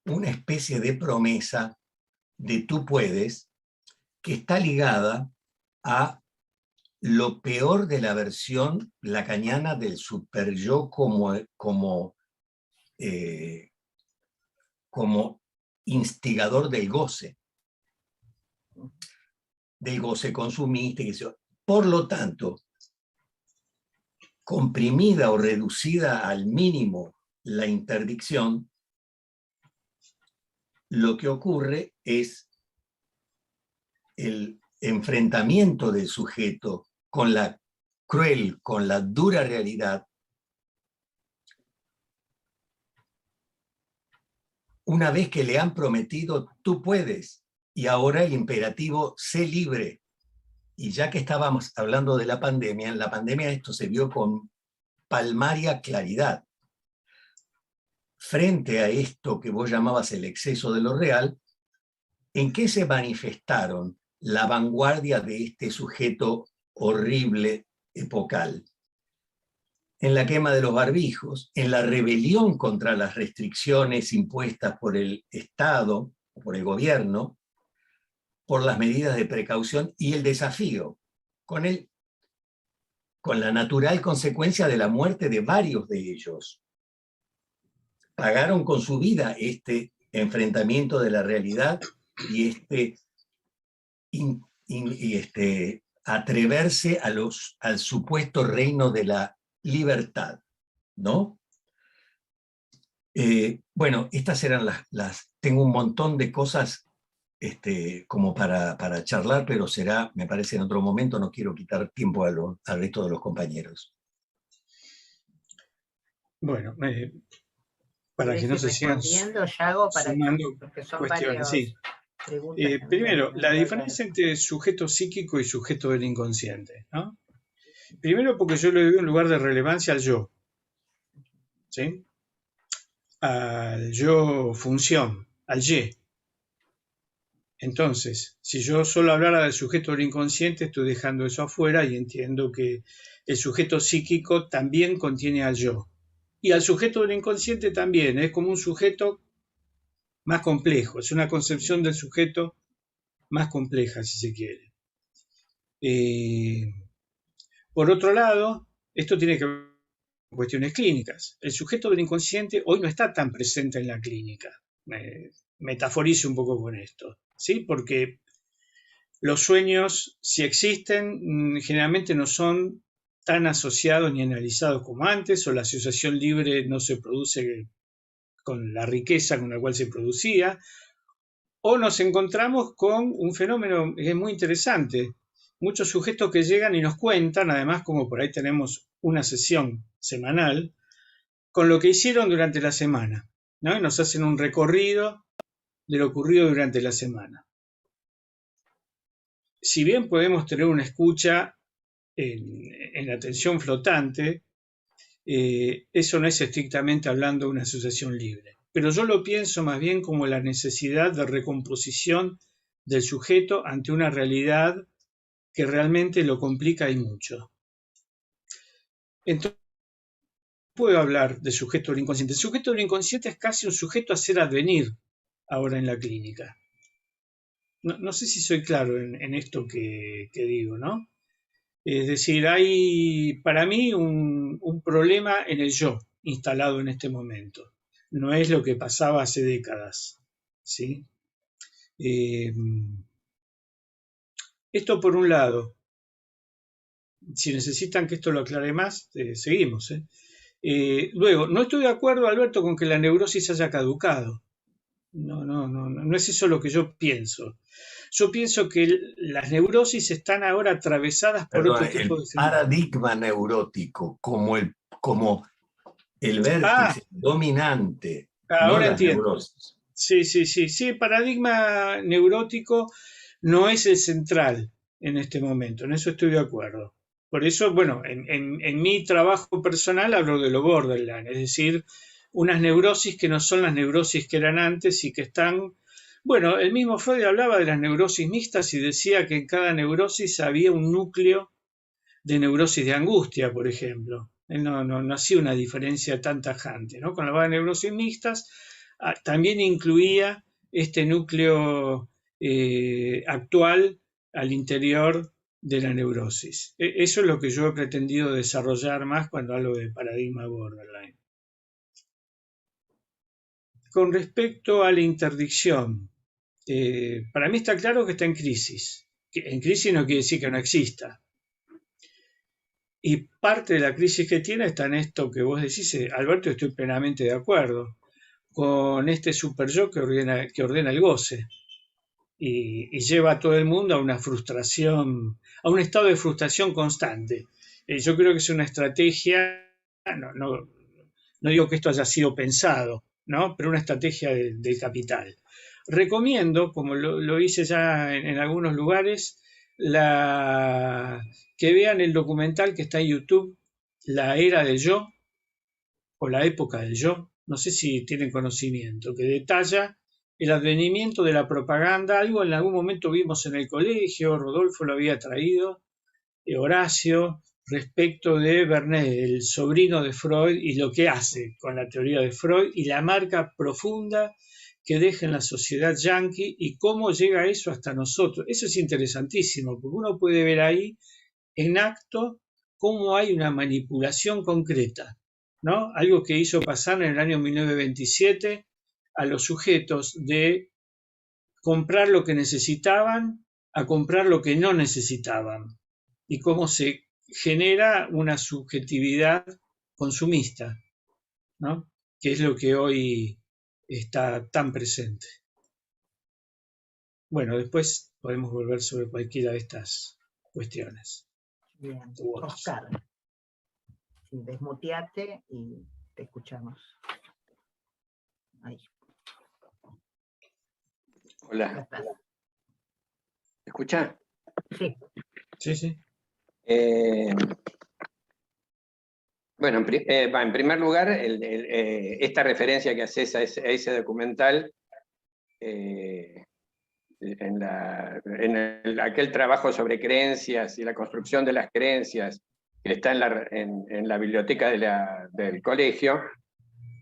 una especie de promesa de tú puedes, que está ligada a lo peor de la versión lacaniana del superyo como instigador del goce consumista. Por lo tanto, comprimida o reducida al mínimo la interdicción, lo que ocurre es el enfrentamiento del sujeto con la cruel, con la dura realidad, una vez que le han prometido tú puedes, y ahora el imperativo sé libre. Y ya que estábamos hablando de la pandemia, en la pandemia esto se vio con palmaria claridad. Frente a esto que vos llamabas el exceso de lo real, ¿en qué se manifestaron la vanguardia de este sujeto horrible, epocal? En la quema de los barbijos, en la rebelión contra las restricciones impuestas por el Estado, por el gobierno, por las medidas de precaución y el desafío, con la natural consecuencia de la muerte de varios de ellos. Pagaron con su vida este enfrentamiento de la realidad y atreverse al supuesto reino de la libertad, ¿no? Bueno, estas eran tengo un montón de cosas como para charlar, pero será, me parece, en otro momento. No quiero quitar tiempo al resto de los compañeros. Bueno, para que no se sigan Yago, sumando porque son cuestiones. Sí. Primero, la diferencia entre sujeto psíquico y sujeto del inconsciente, ¿no? Primero, porque yo le doy un lugar de relevancia al yo, ¿sí? Al yo función, al Y. Entonces, si yo solo hablara del sujeto del inconsciente, estoy dejando eso afuera y entiendo que el sujeto psíquico también contiene al yo. Y al sujeto del inconsciente también, es como un sujeto más complejo, es una concepción del sujeto más compleja, si se quiere. Por otro lado, esto tiene que ver con cuestiones clínicas. El sujeto del inconsciente hoy no está tan presente en la clínica. Metaforice un poco con esto, ¿sí? Porque los sueños, si existen, generalmente no son tan asociados ni analizados como antes, o la asociación libre no se produce con la riqueza con la cual se producía, o nos encontramos con un fenómeno que es muy interesante. Muchos sujetos que llegan y nos cuentan, además como por ahí tenemos una sesión semanal, con lo que hicieron durante la semana, ¿no? Y nos hacen un recorrido de lo ocurrido durante la semana. Si bien podemos tener una escucha en atención flotante, eso no es estrictamente hablando de una asociación libre. Pero yo lo pienso más bien como la necesidad de recomposición del sujeto ante una realidad que realmente lo complica y mucho. Entonces, puedo hablar de sujeto del inconsciente. El sujeto del inconsciente es casi un sujeto a ser advenir ahora en la clínica. No sé si soy claro en esto que digo, ¿no? Es decir, hay para mí un problema en el yo instalado en este momento. No es lo que pasaba hace décadas, ¿sí? Esto por un lado. Si necesitan que esto lo aclare más, seguimos. Luego, no estoy de acuerdo, Alberto, con que la neurosis haya caducado. No es eso lo que yo pienso. Yo pienso que las neurosis están ahora atravesadas por otro tipo de paradigma neurótico como el vértice dominante, ahora no entiendo. Neurosis. Sí, el paradigma neurótico no es el central en este momento, en eso estoy de acuerdo. Por eso, bueno, en mi trabajo personal hablo de lo borderline, es decir, unas neurosis que no son las neurosis que eran antes y que están... Bueno, el mismo Freud hablaba de las neurosis mixtas y decía que en cada neurosis había un núcleo de neurosis de angustia, por ejemplo. Él no hacía una diferencia tan tajante, ¿no? Con las neurosis mixtas también incluía este núcleo actual al interior de la neurosis. Eso es lo que yo he pretendido desarrollar más cuando hablo de paradigma borderline. Con respecto a la interdicción, para mí está claro que está en crisis. En crisis no quiere decir que no exista. Y parte de la crisis que tiene está en esto que vos decís, Alberto, estoy plenamente de acuerdo, con este super yo que ordena el goce y lleva a todo el mundo a una frustración, a un estado de frustración constante. Yo creo que es una estrategia, no digo que esto haya sido pensado, ¿no? Pero una estrategia del capital. Recomiendo, como lo hice ya en algunos lugares, que vean el documental que está en YouTube, La Era del Yo, o La Época del Yo, no sé si tienen conocimiento, que detalla el advenimiento de la propaganda, algo en algún momento vimos en el colegio, Rodolfo lo había traído, Horacio, respecto de Bernet, el sobrino de Freud, y lo que hace con la teoría de Freud y la marca profunda que deja en la sociedad yanqui y cómo llega eso hasta nosotros. Eso es interesantísimo, porque uno puede ver ahí en acto cómo hay una manipulación concreta, ¿no? Algo que hizo pasar en el año 1927 a los sujetos de comprar lo que necesitaban a comprar lo que no necesitaban y cómo se genera una subjetividad consumista, ¿no? Que es lo que hoy está tan presente. Bueno, después podemos volver sobre cualquiera de estas cuestiones. Bien, Oscar, desmuteate y te escuchamos. Ahí. Hola. ¿Me escucha? Sí. Sí. Bueno, en primer lugar, esta referencia que haces a ese documental, aquel trabajo sobre creencias y la construcción de las creencias que está en la biblioteca del colegio,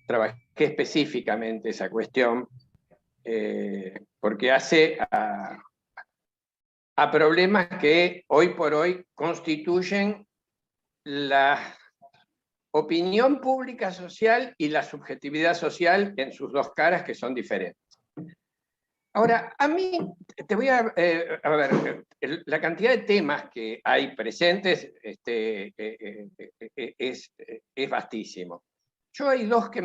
trabajé específicamente esa cuestión, porque hace a problemas que hoy por hoy constituyen la opinión pública social y la subjetividad social en sus dos caras, que son diferentes. Ahora, a mí, te voy a ver, la cantidad de temas que hay presentes es vastísimo. Yo hay dos que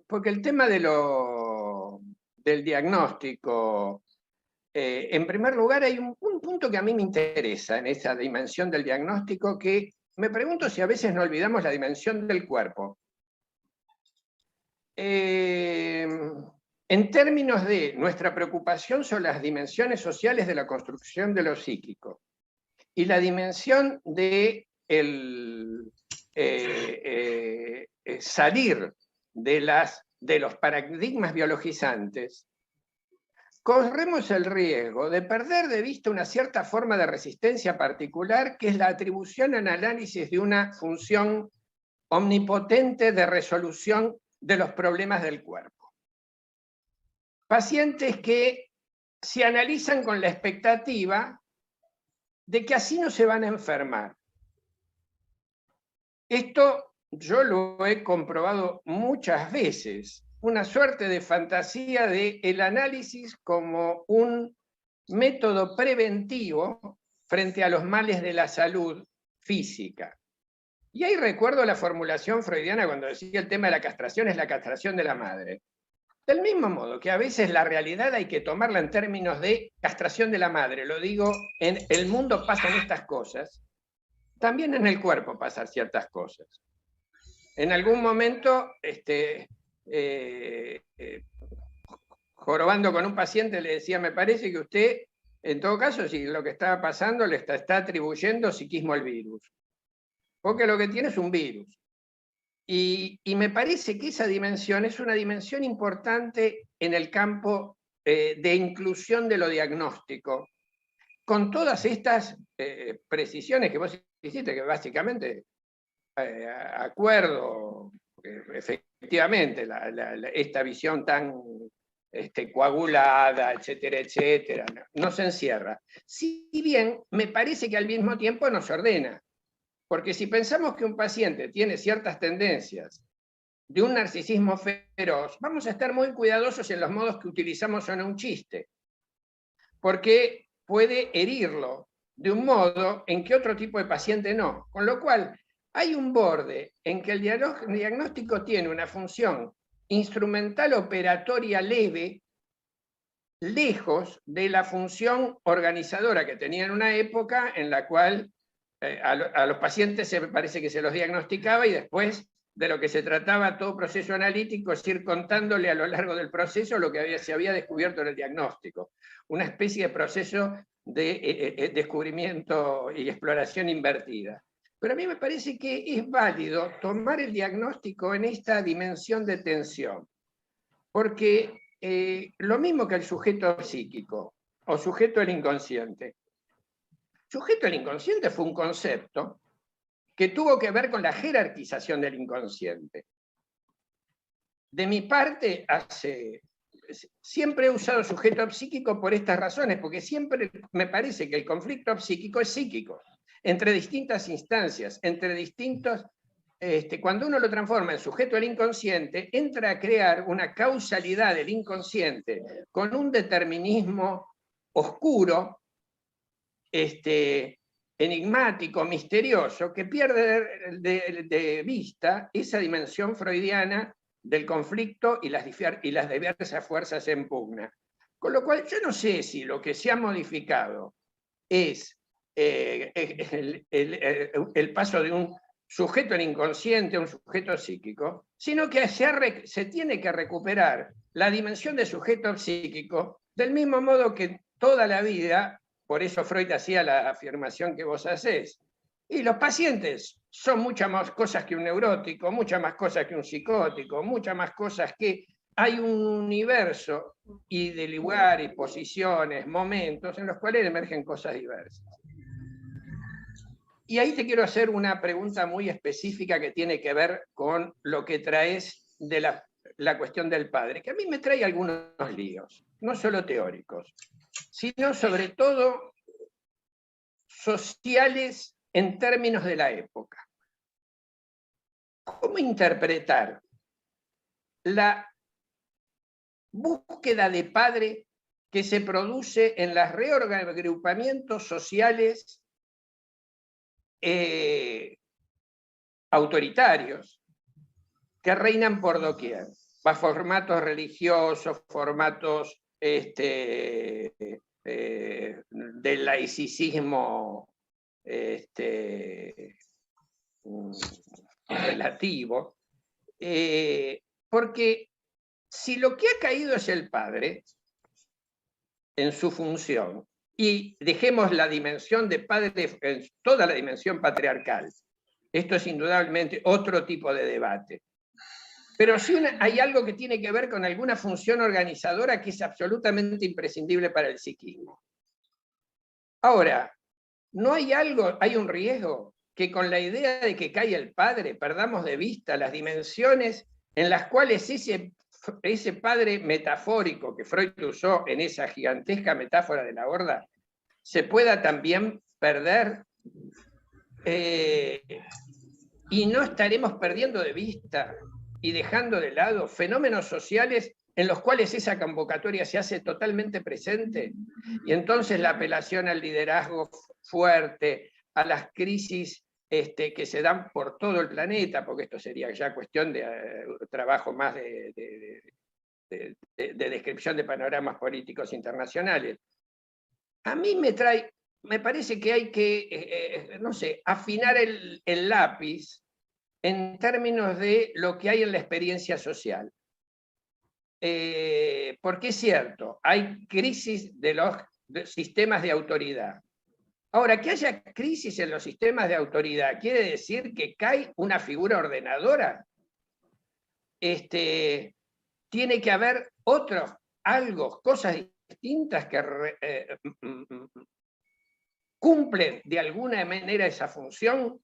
porque el tema del diagnóstico, en primer lugar, hay un punto que a mí me interesa en esa dimensión del diagnóstico, que me pregunto si a veces no olvidamos la dimensión del cuerpo. En términos de nuestra preocupación sobre las dimensiones sociales de la construcción de lo psíquico y la dimensión de salir de los paradigmas biologizantes, corremos el riesgo de perder de vista una cierta forma de resistencia particular, que es la atribución al análisis de una función omnipotente de resolución de los problemas del cuerpo. Pacientes que se analizan con la expectativa de que así no se van a enfermar. Esto yo lo he comprobado muchas veces, una suerte de fantasía de el análisis como un método preventivo frente a los males de la salud física. Y ahí recuerdo la formulación freudiana cuando decía el tema de la castración es la castración de la madre. Del mismo modo que a veces la realidad hay que tomarla en términos de castración de la madre, lo digo, en el mundo pasan estas cosas, también en el cuerpo pasan ciertas cosas. En algún momento, jorobando con un paciente, le decía, me parece que usted, en todo caso, si lo que estaba pasando le está atribuyendo psiquismo al virus. Porque lo que tiene es un virus. Y me parece que esa dimensión es una dimensión importante en el campo de inclusión de lo diagnóstico, con todas estas precisiones que vos hiciste, que básicamente acuerdo, efectivamente, esta visión tan coagulada, etcétera, etcétera, no se encierra. Si bien me parece que al mismo tiempo nos ordena, porque si pensamos que un paciente tiene ciertas tendencias de un narcisismo feroz, vamos a estar muy cuidadosos en los modos que utilizamos en un chiste, porque puede herirlo de un modo en que otro tipo de paciente no. Con lo cual, hay un borde en que el diagnóstico tiene una función instrumental operatoria leve, lejos de la función organizadora que tenía en una época en la cual a los pacientes se parece que se los diagnosticaba y después de lo que se trataba todo proceso analítico es ir contándole a lo largo del proceso lo que se había descubierto en el diagnóstico. Una especie de proceso de descubrimiento y exploración invertida. Pero a mí me parece que es válido tomar el diagnóstico en esta dimensión de tensión, porque lo mismo que el sujeto psíquico o sujeto del inconsciente. Sujeto del inconsciente fue un concepto que tuvo que ver con la jerarquización del inconsciente. De mi parte, siempre he usado sujeto psíquico por estas razones, porque siempre me parece que el conflicto psíquico es psíquico, entre distintas instancias, entre distintos... cuando uno lo transforma en sujeto del inconsciente, entra a crear una causalidad del inconsciente con un determinismo oscuro, enigmático, misterioso, que pierde de vista esa dimensión freudiana del conflicto y las diversas fuerzas en pugna. Con lo cual, yo no sé si lo que se ha modificado es el paso de un sujeto al inconsciente a un sujeto psíquico, sino que se tiene que recuperar la dimensión de sujeto psíquico del mismo modo que toda la vida. Por eso Freud hacía la afirmación que vos hacés. Y los pacientes son muchas más cosas que un neurótico, muchas más cosas que un psicótico, muchas más cosas que... Hay un universo y de lugares, posiciones, momentos en los cuales emergen cosas diversas. Y ahí te quiero hacer una pregunta muy específica que tiene que ver con lo que traes de la cuestión del padre, que a mí me trae algunos líos, no solo teóricos, sino sobre todo sociales en términos de la época. ¿Cómo interpretar la búsqueda de padre que se produce en los reagrupamientos sociales autoritarios que reinan por doquier? Formatos religiosos, formatos del laicismo relativo, porque si lo que ha caído es el padre en su función, y dejemos la dimensión de padre en toda la dimensión patriarcal, esto es indudablemente otro tipo de debate. Pero sí hay algo que tiene que ver con alguna función organizadora que es absolutamente imprescindible para el psiquismo. Ahora, hay un riesgo que con la idea de que cae el padre perdamos de vista las dimensiones en las cuales ese padre metafórico que Freud usó en esa gigantesca metáfora de la horda se pueda también perder, y no estaremos perdiendo de vista y dejando de lado fenómenos sociales en los cuales esa convocatoria se hace totalmente presente, y entonces la apelación al liderazgo fuerte, a las crisis que se dan por todo el planeta, porque esto sería ya cuestión de trabajo más de descripción de panoramas políticos internacionales. A mí me parece que hay que, no sé, afinar el lápiz en términos de lo que hay en la experiencia social. Porque es cierto, hay crisis de los sistemas de autoridad. Ahora, que haya crisis en los sistemas de autoridad, ¿quiere decir que cae una figura ordenadora? Tiene que haber cosas distintas que cumplen de alguna manera esa función,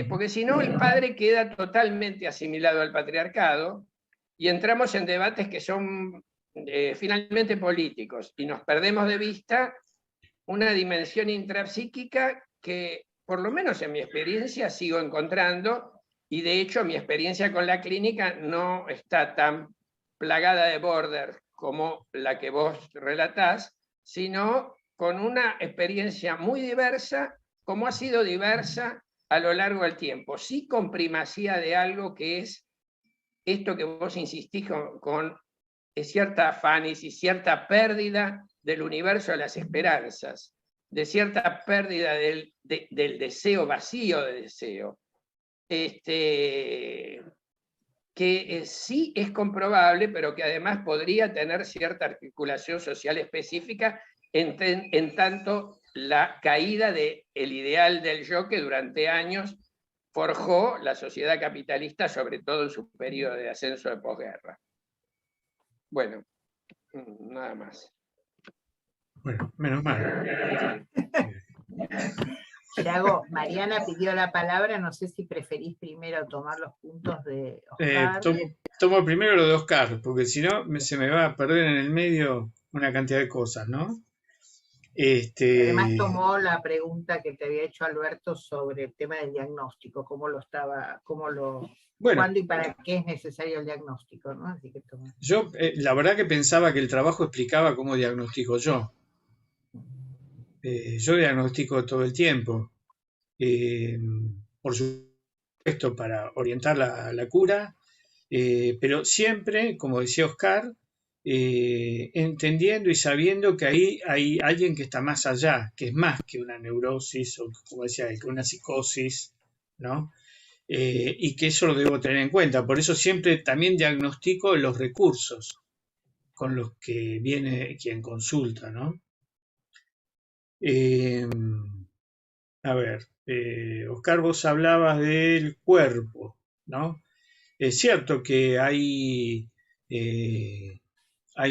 porque si no el padre queda totalmente asimilado al patriarcado y entramos en debates que son finalmente políticos y nos perdemos de vista una dimensión intrapsíquica que, por lo menos en mi experiencia, sigo encontrando, y de hecho mi experiencia con la clínica no está tan plagada de border como la que vos relatás, sino con una experiencia muy diversa, como ha sido diversa a lo largo del tiempo, sí con primacía de algo que es esto que vos insistís con cierta afanes y cierta pérdida del universo de las esperanzas, de cierta pérdida del deseo vacío de deseo, que sí es comprobable, pero que además podría tener cierta articulación social específica en tanto la caída del ideal del yo que durante años forjó la sociedad capitalista, sobre todo en su periodo de ascenso de posguerra. Bueno, nada más. Bueno, menos mal. Yago, Mariana pidió la palabra, no sé si preferís primero tomar los puntos de Oscar. Tomo primero lo de Oscar, porque si no se me va a perder en el medio una cantidad de cosas, ¿no? Además tomó la pregunta que te había hecho Alberto sobre el tema del diagnóstico, cuándo y para qué es necesario el diagnóstico, ¿no? Así que yo la verdad que pensaba que el trabajo explicaba cómo diagnostico yo. Yo diagnostico todo el tiempo, por supuesto para orientar la cura, pero siempre, como decía Oscar, entendiendo y sabiendo que ahí hay alguien que está más allá, que es más que una neurosis o, como decía él, que una psicosis, ¿no? Y que eso lo debo tener en cuenta. Por eso siempre también diagnostico los recursos con los que viene quien consulta, ¿no? A ver, Oscar, vos hablabas del cuerpo, ¿no? Es cierto que hay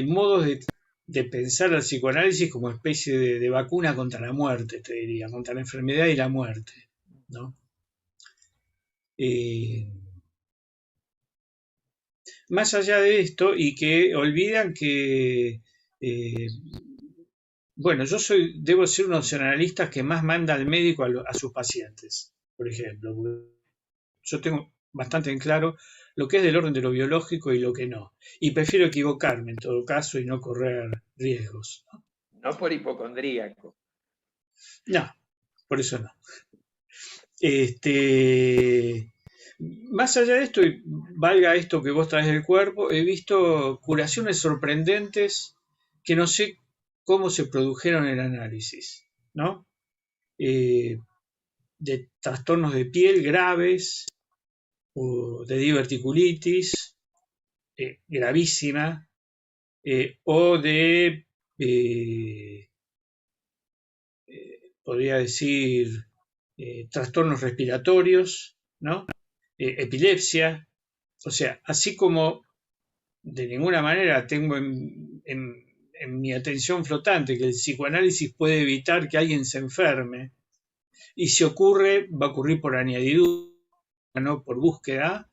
modos de pensar el psicoanálisis como especie de vacuna contra la muerte, te diría, contra la enfermedad y la muerte, ¿no? Más allá de esto, y que olvidan que bueno, yo debo ser uno de los analistas que más manda al médico a sus pacientes, por ejemplo. Yo tengo bastante en claro lo que es del orden de lo biológico y lo que no. Y prefiero equivocarme en todo caso y no correr riesgos. No por hipocondríaco. No, por eso no. Más allá de esto, y valga esto que vos traes del cuerpo, he visto curaciones sorprendentes que no sé cómo se produjeron en el análisis, ¿no? De trastornos de piel graves o de diverticulitis gravísima o de, podría decir, trastornos respiratorios, ¿no? Epilepsia. O sea, así como de ninguna manera tengo en mi atención flotante que el psicoanálisis puede evitar que alguien se enferme, Y si ocurre, va a ocurrir por añadidura, no por búsqueda.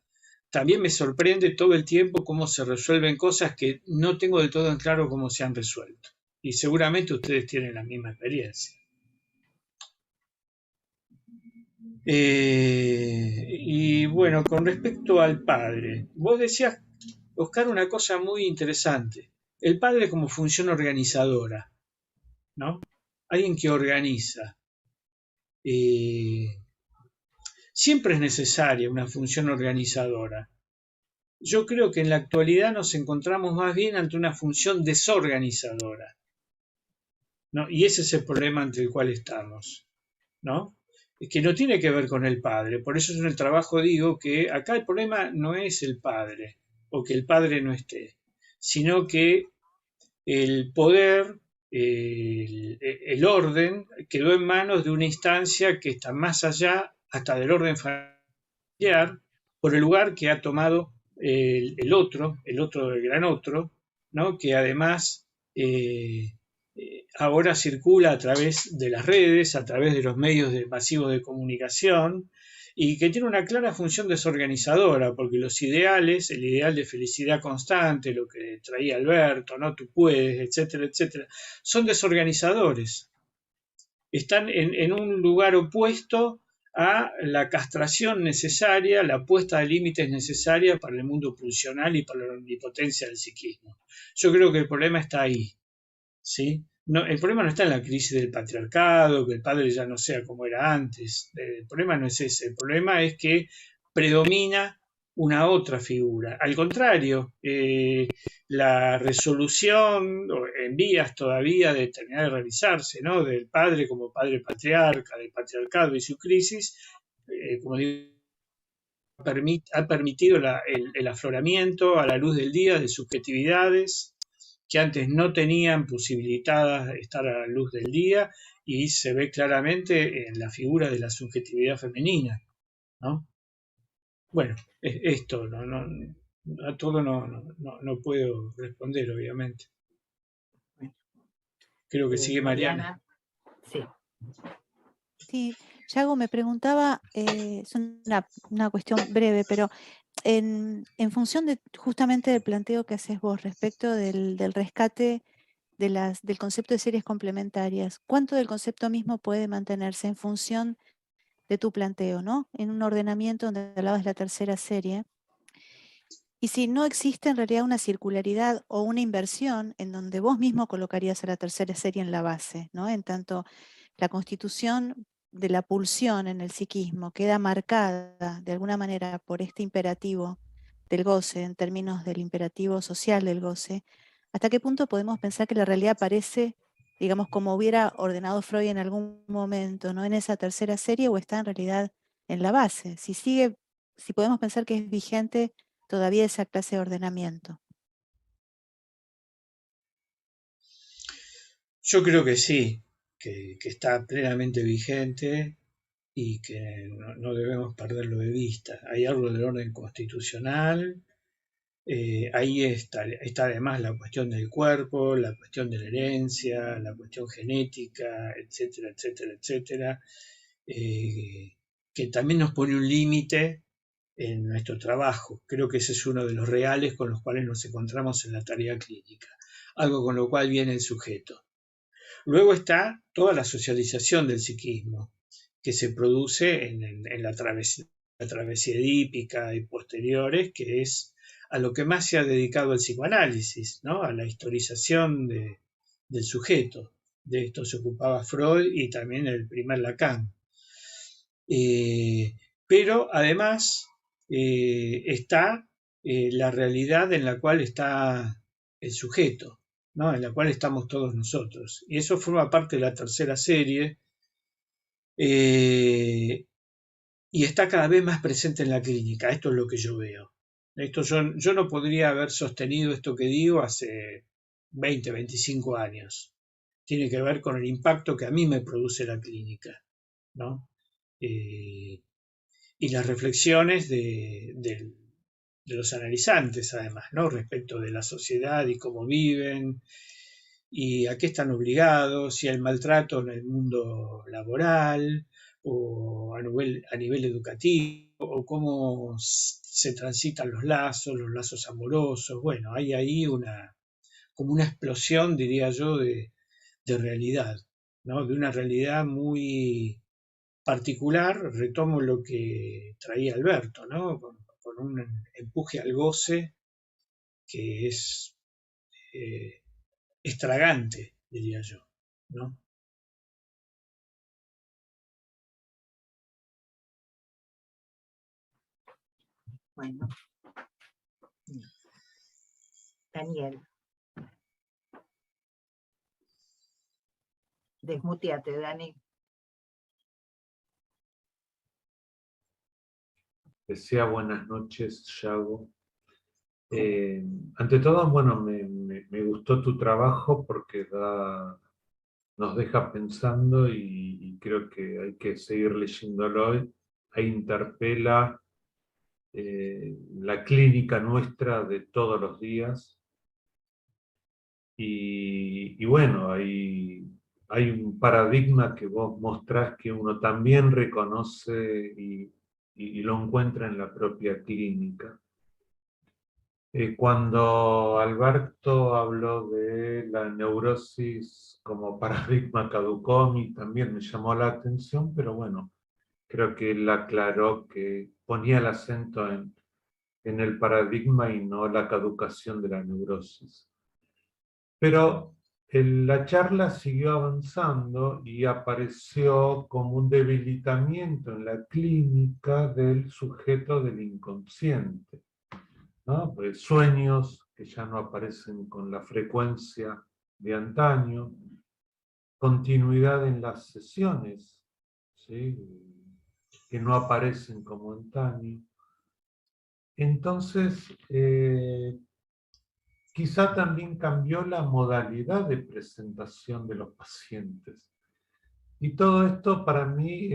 También me sorprende todo el tiempo cómo se resuelven cosas que no tengo del todo en claro cómo se han resuelto. Y seguramente ustedes tienen la misma experiencia. Y bueno, con respecto al padre, vos decías, Oscar, una cosa muy interesante. El padre como función organizadora, ¿no? Alguien que organiza. Siempre es necesaria una función organizadora. Yo creo que en la actualidad nos encontramos más bien ante una función desorganizadora, ¿no? Y ese es el problema ante el cual estamos, ¿no? Es que no tiene que ver con el padre. Por eso en el trabajo digo que acá el problema no es el padre o que el padre no esté, sino que el poder, el orden, quedó en manos de una instancia que está más allá hasta del orden familiar, por el lugar que ha tomado el otro del gran otro, ¿no? Que además ahora circula a través de las redes, a través de los medios masivos de comunicación, y que tiene una clara función desorganizadora, porque los ideales, el ideal de felicidad constante, lo que traía Alberto, ¿no? Tú puedes, etcétera, etcétera, son desorganizadores. Están en un lugar opuesto a la castración necesaria, la puesta de límites necesaria para el mundo pulsional y para la omnipotencia del psiquismo. Yo creo que el problema está ahí, ¿sí? No, el problema no está en la crisis del patriarcado, que el padre ya no sea como era antes. El problema no es ese. El problema es que predomina una otra figura. Al contrario, la resolución en vías todavía de terminar de realizarse, ¿no? Del padre como padre patriarca, del patriarcado y su crisis, como digo, ha permitido el afloramiento a la luz del día de subjetividades que antes no tenían posibilitadas de estar a la luz del día, y se ve claramente en la figura de la subjetividad femenina, ¿no? Bueno, esto, a todo no puedo responder, obviamente. Creo que sigue Mariana. Sí. Sí, Yago me preguntaba, es una cuestión breve, pero en función de justamente del planteo que haces vos respecto del rescate del concepto de series complementarias, ¿cuánto del concepto mismo puede mantenerse en función de tu planteo, ¿no? En un ordenamiento donde hablabas de la tercera serie. Y si no existe en realidad una circularidad o una inversión en donde vos mismo colocarías a la tercera serie en la base, ¿no? En tanto la constitución de la pulsión en el psiquismo queda marcada de alguna manera por este imperativo del goce, en términos del imperativo social del goce, ¿hasta qué punto podemos pensar que la realidad aparece, digamos, como hubiera ordenado Freud en algún momento, ¿no? En esa tercera serie, o está en realidad en la base? Si podemos pensar que es vigente todavía esa clase de ordenamiento. Yo creo que sí, que está plenamente vigente y que no debemos perderlo de vista. Hay algo del orden constitucional, ahí está además la cuestión del cuerpo, la cuestión de la herencia, la cuestión genética, etcétera, etcétera, etcétera, que también nos pone un límite en nuestro trabajo. Creo que ese es uno de los reales con los cuales nos encontramos en la tarea clínica, algo con lo cual viene el sujeto. Luego está toda la socialización del psiquismo, que se produce en la travesía edípica y posteriores, que es a lo que más se ha dedicado el psicoanálisis, ¿no? A la historización del sujeto. De esto se ocupaba Freud y también el primer Lacan. Pero además está la realidad en la cual está el sujeto, ¿no? En la cual estamos todos nosotros. Y eso forma parte de la tercera serie, y está cada vez más presente en la clínica. Esto es lo que yo veo. Yo no podría haber sostenido esto que digo hace 20, 25 años. Tiene que ver con el impacto que a mí me produce la clínica, ¿no? Y las reflexiones de los analizantes, además, ¿no? Respecto de la sociedad y cómo viven, y a qué están obligados, y al maltrato en el mundo laboral, o a nivel educativo, o cómo se transitan los lazos amorosos. Bueno, hay ahí como una explosión, diría yo, de realidad, ¿no? De una realidad muy particular. Retomo lo que traía Alberto, ¿no? Con un empuje al goce que es estragante, diría yo, ¿no? Bueno. Daniel. Desmuteate, Dani. Decía buenas noches, Yago. Ante todo, bueno, me gustó tu trabajo porque nos deja pensando y creo que hay que seguir leyéndolo hoy. Ahí interpela la clínica nuestra de todos los días. Y bueno, hay un paradigma que vos mostrás que uno también reconoce y lo encuentra en la propia clínica. Cuando Alberto habló de la neurosis como paradigma caducó, a mí también me llamó la atención, pero bueno, creo que él aclaró que ponía el acento en el paradigma y no la caducación de la neurosis. Pero la charla siguió avanzando y apareció como un debilitamiento en la clínica del sujeto del inconsciente, ¿no? Pues sueños que ya no aparecen con la frecuencia de antaño, continuidad en las sesiones, ¿sí? Que no aparecen como antaño. Entonces, quizá también cambió la modalidad de presentación de los pacientes. Y todo esto para mí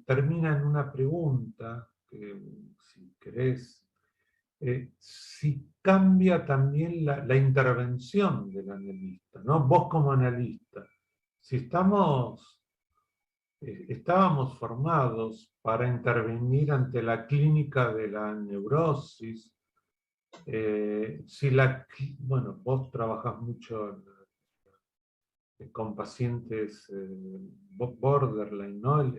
termina en una pregunta, que si querés, si cambia también la intervención del analista, ¿no? Vos como analista, si estábamos formados para intervenir ante la clínica de la neurosis, bueno, vos trabajás mucho con pacientes borderline, ¿no?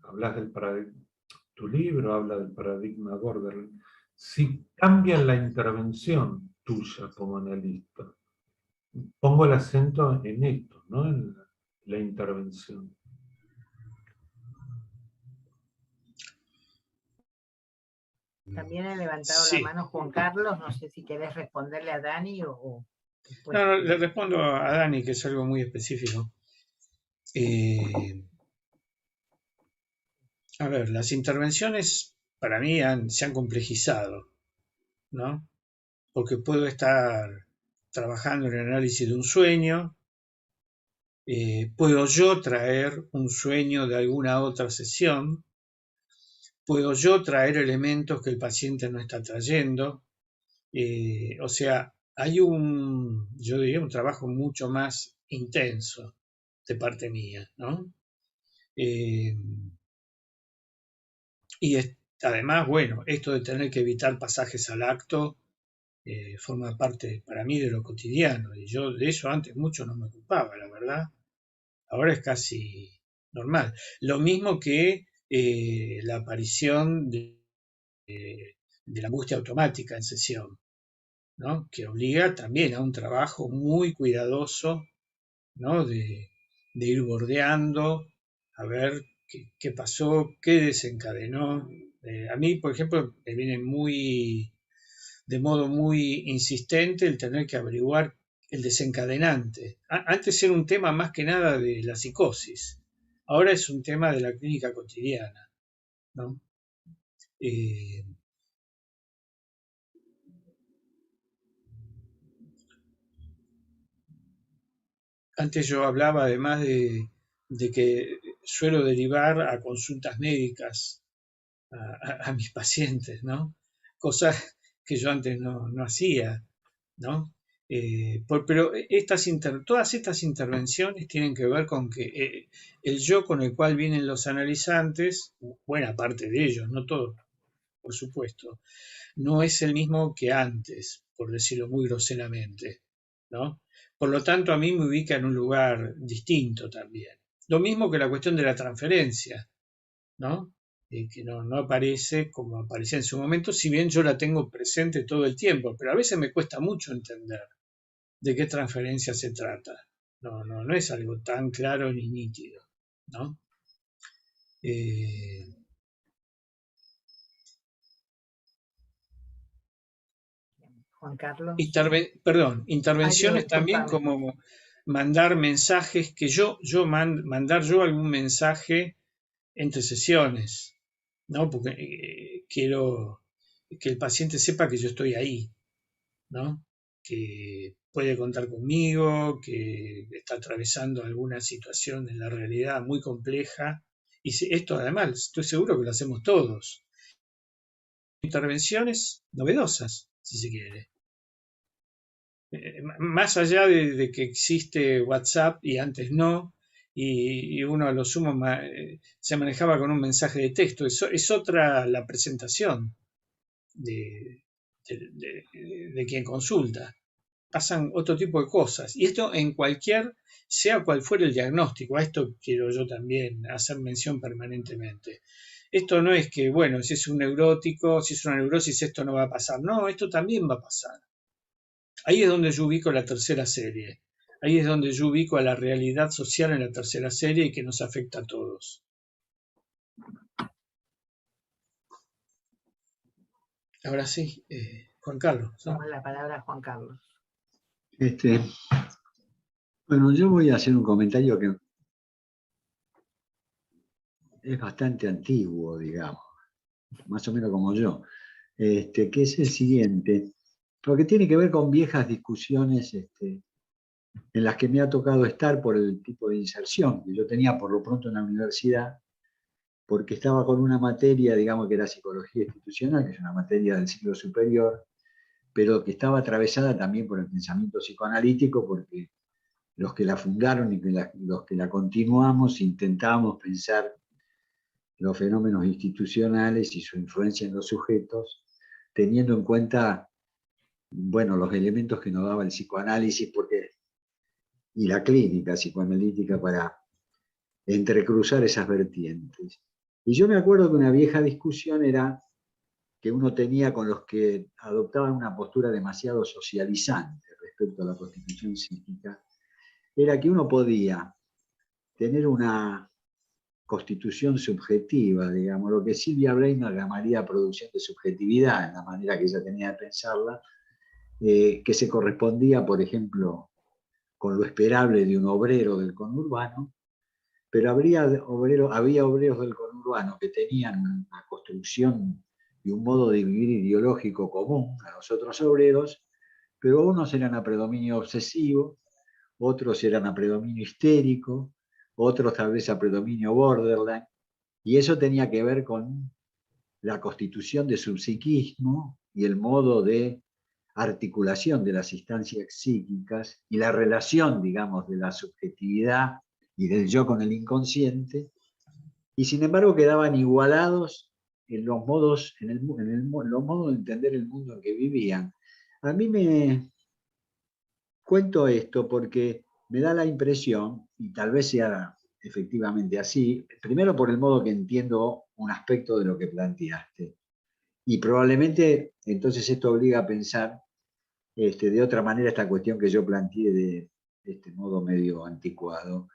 Hablas del paradigma, tu libro habla del paradigma borderline. Si cambia la intervención tuya como analista, pongo el acento en esto, ¿no? En la intervención. También ha levantado Sí. la mano Juan Carlos, no sé si querés responderle a Dani o después. No, le respondo a Dani, que es algo muy específico. A ver, las intervenciones para mí se han complejizado, ¿no? Porque puedo estar trabajando en el análisis de un sueño, puedo yo traer un sueño de alguna otra sesión, puedo yo traer elementos que el paciente no está trayendo, o sea, hay yo diría, un trabajo mucho más intenso de parte mía, ¿no? Y además, bueno, esto de tener que evitar pasajes al acto forma parte para mí de lo cotidiano. Y yo de eso antes mucho no me ocupaba, la verdad. Ahora es casi normal. Lo mismo que la aparición de la angustia automática en sesión, ¿no? Que obliga también a un trabajo muy cuidadoso, ¿no? De ir bordeando, a ver qué pasó, qué desencadenó. A mí, por ejemplo, me viene de modo muy insistente el tener que averiguar el desencadenante. Antes era un tema más que nada de la psicosis, ahora es un tema de la clínica cotidiana, ¿no? Antes yo hablaba además de que suelo derivar a consultas médicas a mis pacientes, ¿no? Cosas que yo antes no hacía, ¿no? Pero todas estas intervenciones tienen que ver con que el yo con el cual vienen los analizantes, buena parte de ellos, no todos, por supuesto, no es el mismo que antes, por decirlo muy groseramente, ¿no? Por lo tanto, a mí me ubica en un lugar distinto también. Lo mismo que la cuestión de la transferencia, ¿no? Que no aparece como aparecía en su momento, si bien yo la tengo presente todo el tiempo, pero a veces me cuesta mucho entender de qué transferencia se trata. No es algo tan claro ni nítido, ¿no? Juan Carlos. Intervenciones también como mandar mensajes, mandar yo algún mensaje entre sesiones, ¿no? Porque quiero que el paciente sepa que yo estoy ahí, ¿no? Que puede contar conmigo, que está atravesando alguna situación en la realidad muy compleja. Y esto además, estoy seguro que lo hacemos todos. Intervenciones novedosas, si se quiere. Más allá de que existe WhatsApp y antes no, y uno a lo sumo se manejaba con un mensaje de texto, es otra la presentación de quien consulta. Pasan otro tipo de cosas. Y esto en sea cual fuera el diagnóstico, a esto quiero yo también hacer mención permanentemente. Esto no es que, bueno, si es un neurótico, si es una neurosis, esto no va a pasar. No, esto también va a pasar. Ahí es donde yo ubico la tercera serie. Ahí es donde yo ubico a la realidad social en la tercera serie y que nos afecta a todos. Ahora sí, Juan Carlos, ¿no? Toma la palabra Juan Carlos. Bueno, yo voy a hacer un comentario que es bastante antiguo, digamos, más o menos como yo, que es el siguiente, porque tiene que ver con viejas discusiones en las que me ha tocado estar por el tipo de inserción que yo tenía por lo pronto en la universidad, porque estaba con una materia, digamos, que era psicología institucional, que es una materia del ciclo superior, pero que estaba atravesada también por el pensamiento psicoanalítico, porque los que la fundaron y los que la continuamos intentábamos pensar los fenómenos institucionales y su influencia en los sujetos, teniendo en cuenta, bueno, los elementos que nos daba el psicoanálisis y la clínica psicoanalítica para entrecruzar esas vertientes. Y yo me acuerdo que una vieja discusión era que uno tenía con los que adoptaban una postura demasiado socializante respecto a la constitución psíquica, era que uno podía tener una constitución subjetiva, digamos, lo que Silvia Brenner llamaría producción de subjetividad, en la manera que ella tenía de pensarla, que se correspondía, por ejemplo, con lo esperable de un obrero del conurbano, pero había obreros del conurbano que tenían una construcción y un modo de vivir ideológico común a los otros obreros, pero unos eran a predominio obsesivo, otros eran a predominio histérico, otros tal vez a predominio borderline, y eso tenía que ver con la constitución de su psiquismo y el modo de articulación de las instancias psíquicas y la relación, digamos, de la subjetividad y del yo con el inconsciente, y sin embargo quedaban igualados en los modos, los modos de entender el mundo en que vivían. A mí me cuento esto porque me da la impresión, y tal vez sea efectivamente así, primero por el modo que entiendo un aspecto de lo que planteaste, y probablemente entonces esto obliga a pensar de otra manera esta cuestión que yo planteé de este modo medio anticuado,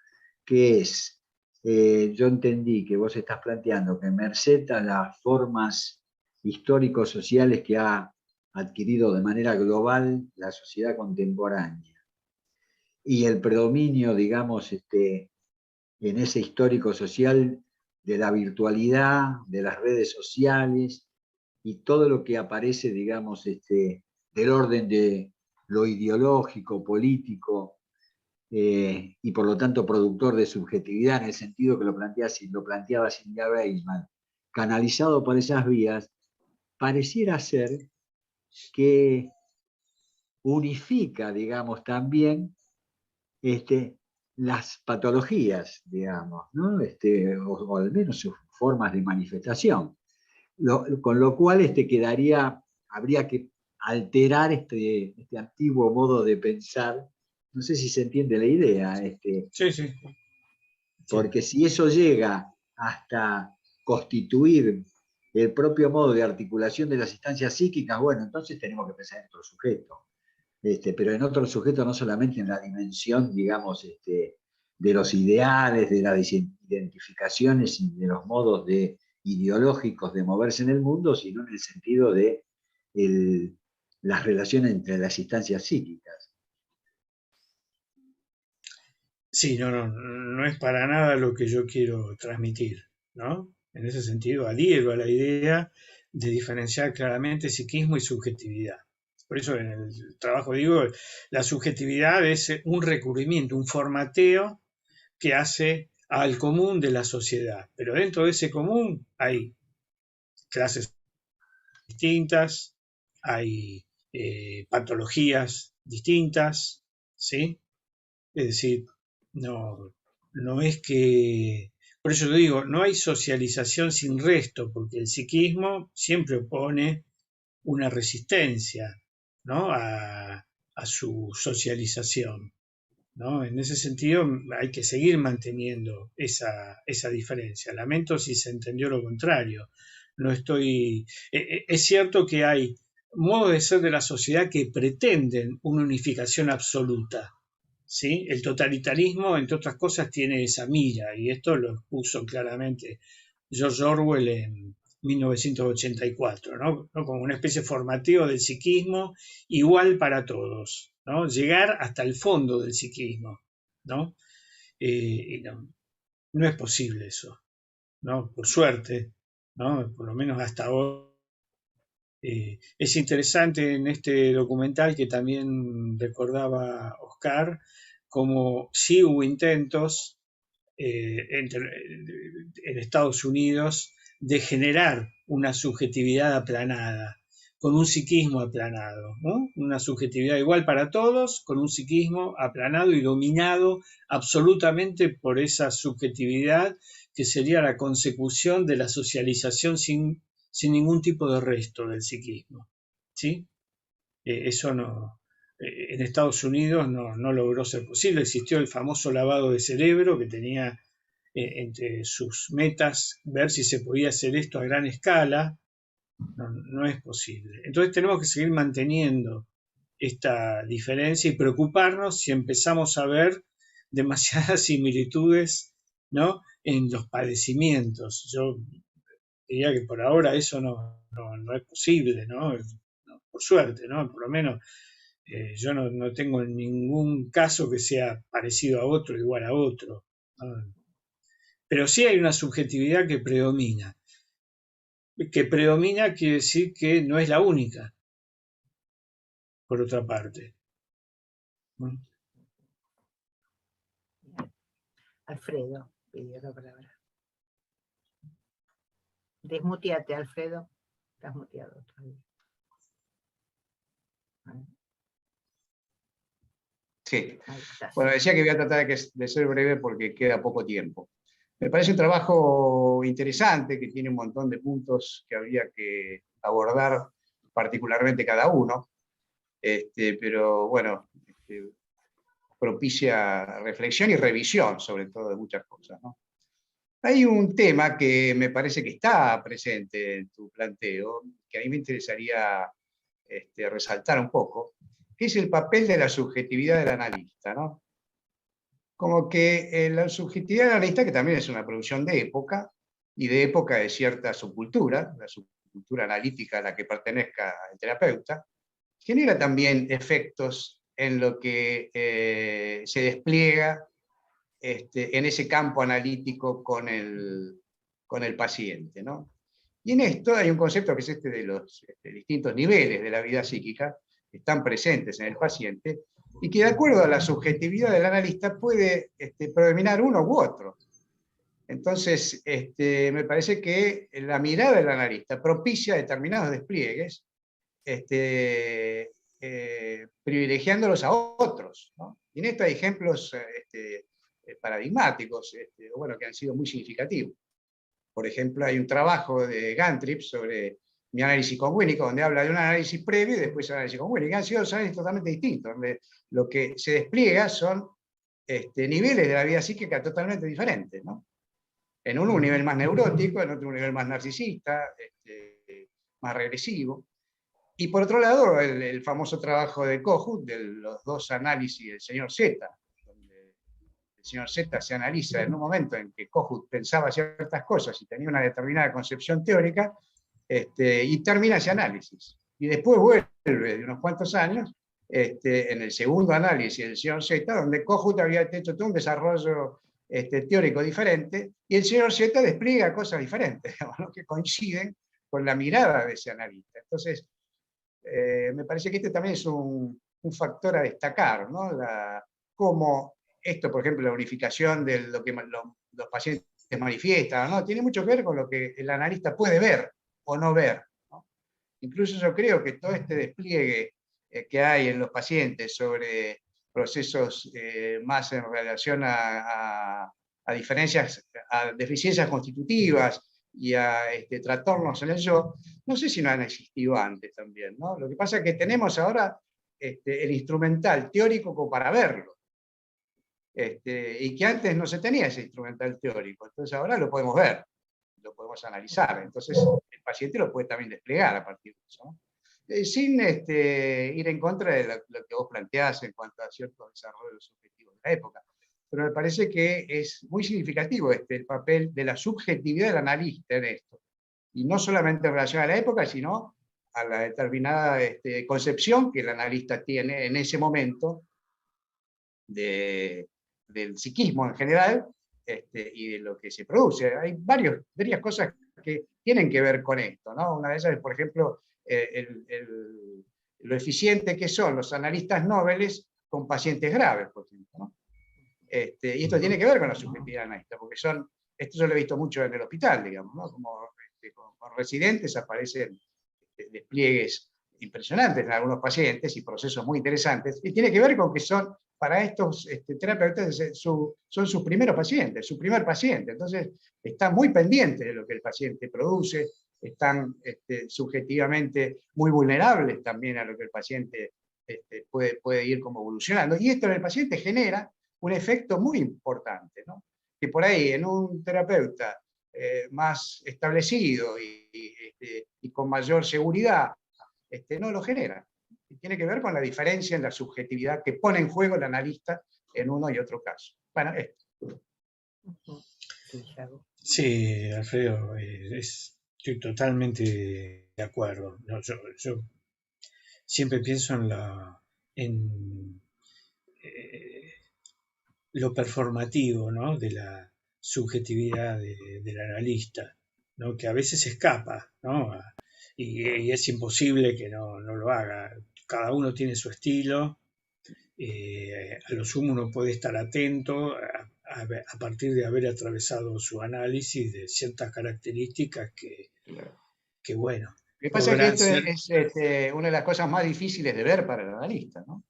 que es, yo entendí que vos estás planteando que merced a las formas histórico-sociales que ha adquirido de manera global la sociedad contemporánea y el predominio, digamos, en ese histórico-social de la virtualidad, de las redes sociales y todo lo que aparece, digamos, del orden de lo ideológico, político, y por lo tanto productor de subjetividad en el sentido que lo planteaba Silvia Weisman, canalizado por esas vías, pareciera ser que unifica, digamos, también las patologías, digamos, ¿no? O al menos sus formas de manifestación. Con lo cual habría que alterar este antiguo modo de pensar. No sé si se entiende la idea. Sí, sí. Porque si eso llega hasta constituir el propio modo de articulación de las instancias psíquicas, bueno, entonces tenemos que pensar en otro sujeto. Pero en otro sujeto no solamente en la dimensión, digamos, de los ideales, de las identificaciones y de los modos ideológicos de moverse en el mundo, sino en el sentido de las relaciones entre las instancias psíquicas. Sí, no es para nada lo que yo quiero transmitir, ¿no? En ese sentido, adhiero a la idea de diferenciar claramente psiquismo y subjetividad. Por eso en el trabajo digo, la subjetividad es un recubrimiento, un formateo que hace al común de la sociedad. Pero dentro de ese común hay clases distintas, hay patologías distintas, ¿sí? Es decir, no es que... Por eso yo digo, no hay socialización sin resto, porque el psiquismo siempre opone una resistencia, ¿no? a su socialización, ¿no? En ese sentido hay que seguir manteniendo esa diferencia. Lamento si se entendió lo contrario. No estoy... es cierto que hay modos de ser de la sociedad que pretenden una unificación absoluta, ¿sí? El totalitarismo, entre otras cosas, tiene esa mira, y esto lo puso claramente George Orwell en 1984, ¿no? Como una especie de formateo del psiquismo igual para todos, ¿no? Llegar hasta el fondo del psiquismo, ¿no? Y no es posible eso, ¿no? Por suerte, ¿no? Por lo menos hasta ahora. Es interesante en este documental que también recordaba Oscar, como sí hubo intentos en Estados Unidos de generar una subjetividad aplanada, con un psiquismo aplanado, ¿no? Una subjetividad igual para todos, con un psiquismo aplanado y dominado absolutamente por esa subjetividad que sería la consecución de la socialización sin ningún tipo de resto del psiquismo, ¿sí? Eso no, en Estados Unidos no logró ser posible. Existió el famoso lavado de cerebro que tenía entre sus metas ver si se podía hacer esto a gran escala. No es posible. Entonces tenemos que seguir manteniendo esta diferencia y preocuparnos si empezamos a ver demasiadas similitudes, ¿no? En los padecimientos. Yo diría que por ahora eso no es posible, ¿no? Por suerte, ¿no? Por lo menos yo no tengo ningún caso que sea parecido a otro, igual a otro, ¿no? Pero sí hay una subjetividad que predomina. Que predomina quiere decir que no es la única, por otra parte, ¿no? Alfredo pidió la palabra. Desmuteate, Alfredo. Estás muteado todavía. Sí. Bueno, decía que voy a tratar de ser breve porque queda poco tiempo. Me parece un trabajo interesante que tiene un montón de puntos que habría que abordar particularmente cada uno, pero bueno, propicia reflexión y revisión sobre todo de muchas cosas, ¿no? Hay un tema que me parece que está presente en tu planteo, que a mí me interesaría resaltar un poco, que es el papel de la subjetividad del analista, ¿no? Como que la subjetividad del analista, que también es una producción de época, y de época de cierta subcultura, la subcultura analítica a la que pertenezca el terapeuta, genera también efectos en lo que se despliega en ese campo analítico con el paciente, ¿no? Y en esto hay un concepto que es de los distintos niveles de la vida psíquica que están presentes en el paciente y que de acuerdo a la subjetividad del analista puede predominar uno u otro. Entonces, me parece que la mirada del analista propicia determinados despliegues privilegiándolos a otros, ¿no? Y en esto hay ejemplos paradigmáticos, bueno, que han sido muy significativos. Por ejemplo, hay un trabajo de Gantrip sobre mi análisis congüínico, donde habla de un análisis previo y después un análisis congüínico, que han sido dos análisis totalmente distintos, donde lo que se despliega son niveles de la vida psíquica totalmente diferentes, ¿no? En uno un nivel más neurótico, en otro un nivel más narcisista, más regresivo. Y por otro lado, el famoso trabajo de Kohut, de los dos análisis del señor Z, donde el señor Z se analiza en un momento en que Kohut pensaba ciertas cosas y tenía una determinada concepción teórica, y termina ese análisis. Y después vuelve de unos cuantos años, en el segundo análisis del señor Z, donde Kohut había hecho todo un desarrollo teórico diferente, y el señor Z despliega cosas diferentes, ¿no? Que coinciden con la mirada de ese analista. Entonces, me parece que este también es un factor a destacar, ¿no? Cómo esto, por ejemplo, la unificación de lo que los pacientes manifiestan, ¿no? Tiene mucho que ver con lo que el analista puede ver o no ver, ¿no? Incluso yo creo que todo este despliegue que hay en los pacientes sobre procesos más en relación a diferencias, a deficiencias constitutivas y a trastornos en el yo, no sé si no han existido antes también, ¿no? Lo que pasa es que tenemos ahora el instrumental teórico como para verlo, y que antes no se tenía ese instrumental teórico, entonces ahora lo podemos ver, lo podemos analizar, entonces el paciente lo puede también desplegar a partir de eso, ¿no? Sin ir en contra de lo que vos planteás en cuanto a ciertos desarrollos subjetivos de la época. Pero me parece que es muy significativo el papel de la subjetividad del analista en esto. Y no solamente en relación a la época, sino a la determinada concepción que el analista tiene en ese momento del psiquismo en general, y de lo que se produce. Hay varias cosas que tienen que ver con esto, ¿no? Una de ellas es, por ejemplo, lo eficiente que son los analistas nobles con pacientes graves, por ejemplo, ¿no? Y esto tiene que ver con la subjetividad analista, porque esto yo lo he visto mucho en el hospital, digamos, ¿no? Como con residentes aparecen despliegues impresionantes en algunos pacientes y procesos muy interesantes, y tiene que ver con que para estos terapeutas son sus primeros pacientes, su primer paciente, entonces están muy pendientes de lo que el paciente produce, están subjetivamente muy vulnerables también a lo que el paciente puede ir como evolucionando, y esto en el paciente genera un efecto muy importante, ¿no? Que por ahí en un terapeuta más establecido y con mayor seguridad, no lo genera. Y tiene que ver con la diferencia en la subjetividad que pone en juego el analista en uno y otro caso. Bueno, esto. Sí, Alfredo, estoy totalmente de acuerdo. No, yo siempre pienso en lo performativo, ¿no? De la subjetividad del analista, ¿no? Que a veces escapa, ¿no? Y es imposible que no lo haga. Cada uno tiene su estilo, a lo sumo uno puede estar atento a partir de haber atravesado su análisis de ciertas características que bueno. Lo que pasa es que esto es una de las cosas más difíciles de ver para el analista, ¿no?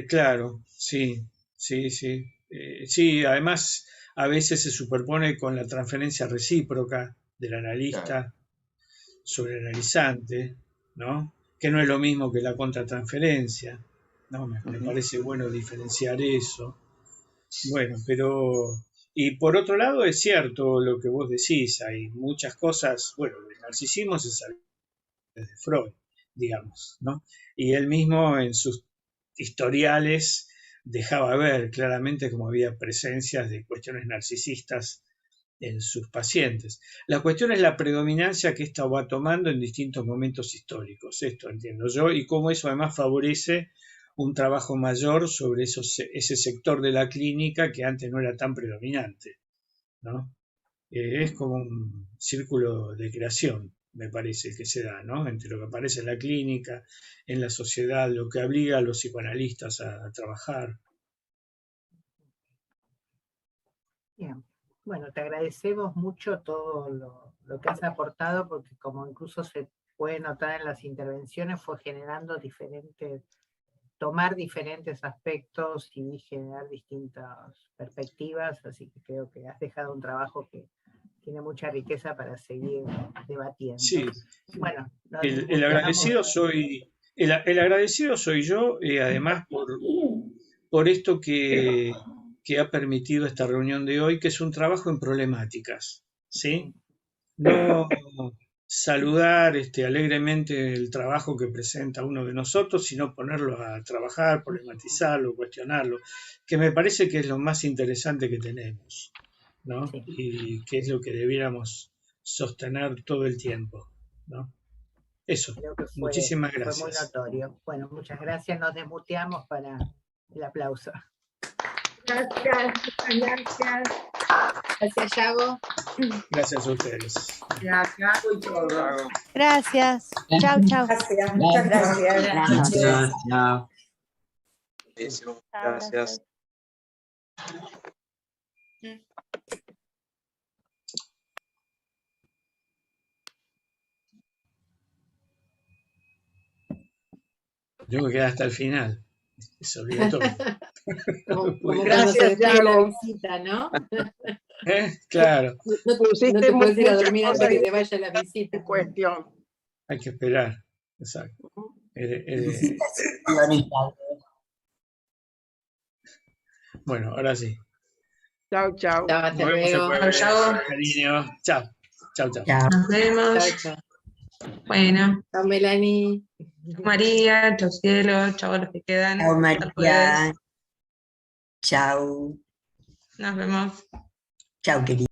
Claro, sí. Sí, además a veces se superpone con la transferencia recíproca del analista sobre el analizante, ¿no? Que no es lo mismo que la contratransferencia, ¿no? Me parece bueno diferenciar eso. Bueno, pero... Y por otro lado es cierto lo que vos decís, hay muchas cosas, bueno, el narcisismo se sabe desde Freud, digamos, ¿no? Y él mismo en sus historiales dejaba ver claramente cómo había presencias de cuestiones narcisistas en sus pacientes. La cuestión es la predominancia que ésta va tomando en distintos momentos históricos, esto entiendo yo, y cómo eso además favorece un trabajo mayor sobre ese sector de la clínica que antes no era tan predominante, ¿no? Es como un círculo de creación, me parece, que se da, ¿no? Entre lo que aparece en la clínica, en la sociedad, lo que obliga a los psicoanalistas a trabajar. Bien. Bueno, te agradecemos mucho todo lo que has aportado, porque como incluso se puede notar en las intervenciones fue generando tomar diferentes aspectos y generar distintas perspectivas, así que creo que has dejado un trabajo que tiene mucha riqueza para seguir debatiendo. Sí. Bueno, El agradecido soy yo, además por esto que ha permitido esta reunión de hoy, que es un trabajo en problemáticas, ¿sí? No saludar alegremente el trabajo que presenta uno de nosotros, sino ponerlo a trabajar, problematizarlo, cuestionarlo, que me parece que es lo más interesante que tenemos, ¿no? Sí. Y que es lo que debiéramos sostener todo el tiempo, ¿no? Eso, Creo que muchísimas fue muy gracias. notorio. Bueno, muchas gracias. Nos desmuteamos para el aplauso. Gracias, gracias. Gracias, Yago. Gracias a ustedes. Gracias. Gracias. Chau, chau. Gracias, muchas gracias. Gracias. Chao. Gracias. Tengo que quedar hasta el final. Es obligatorio. Como cuando se despide la visita, ¿no? Claro, No te puedes ir a dormir antes que te vaya la visita. Cuestión. hay que esperar. Exacto. Bueno, ahora sí. Chao, chao. Hasta Nos vemos el luego. jueves, Chao. cariño. Chao. Chao, chao. Nos vemos. Chao, chao. Bueno, Chao, Melanie. María, chao cielo, chao a los que quedan. Chao, Hasta el María. jueves. Chao. Nos vemos. Chao, querida.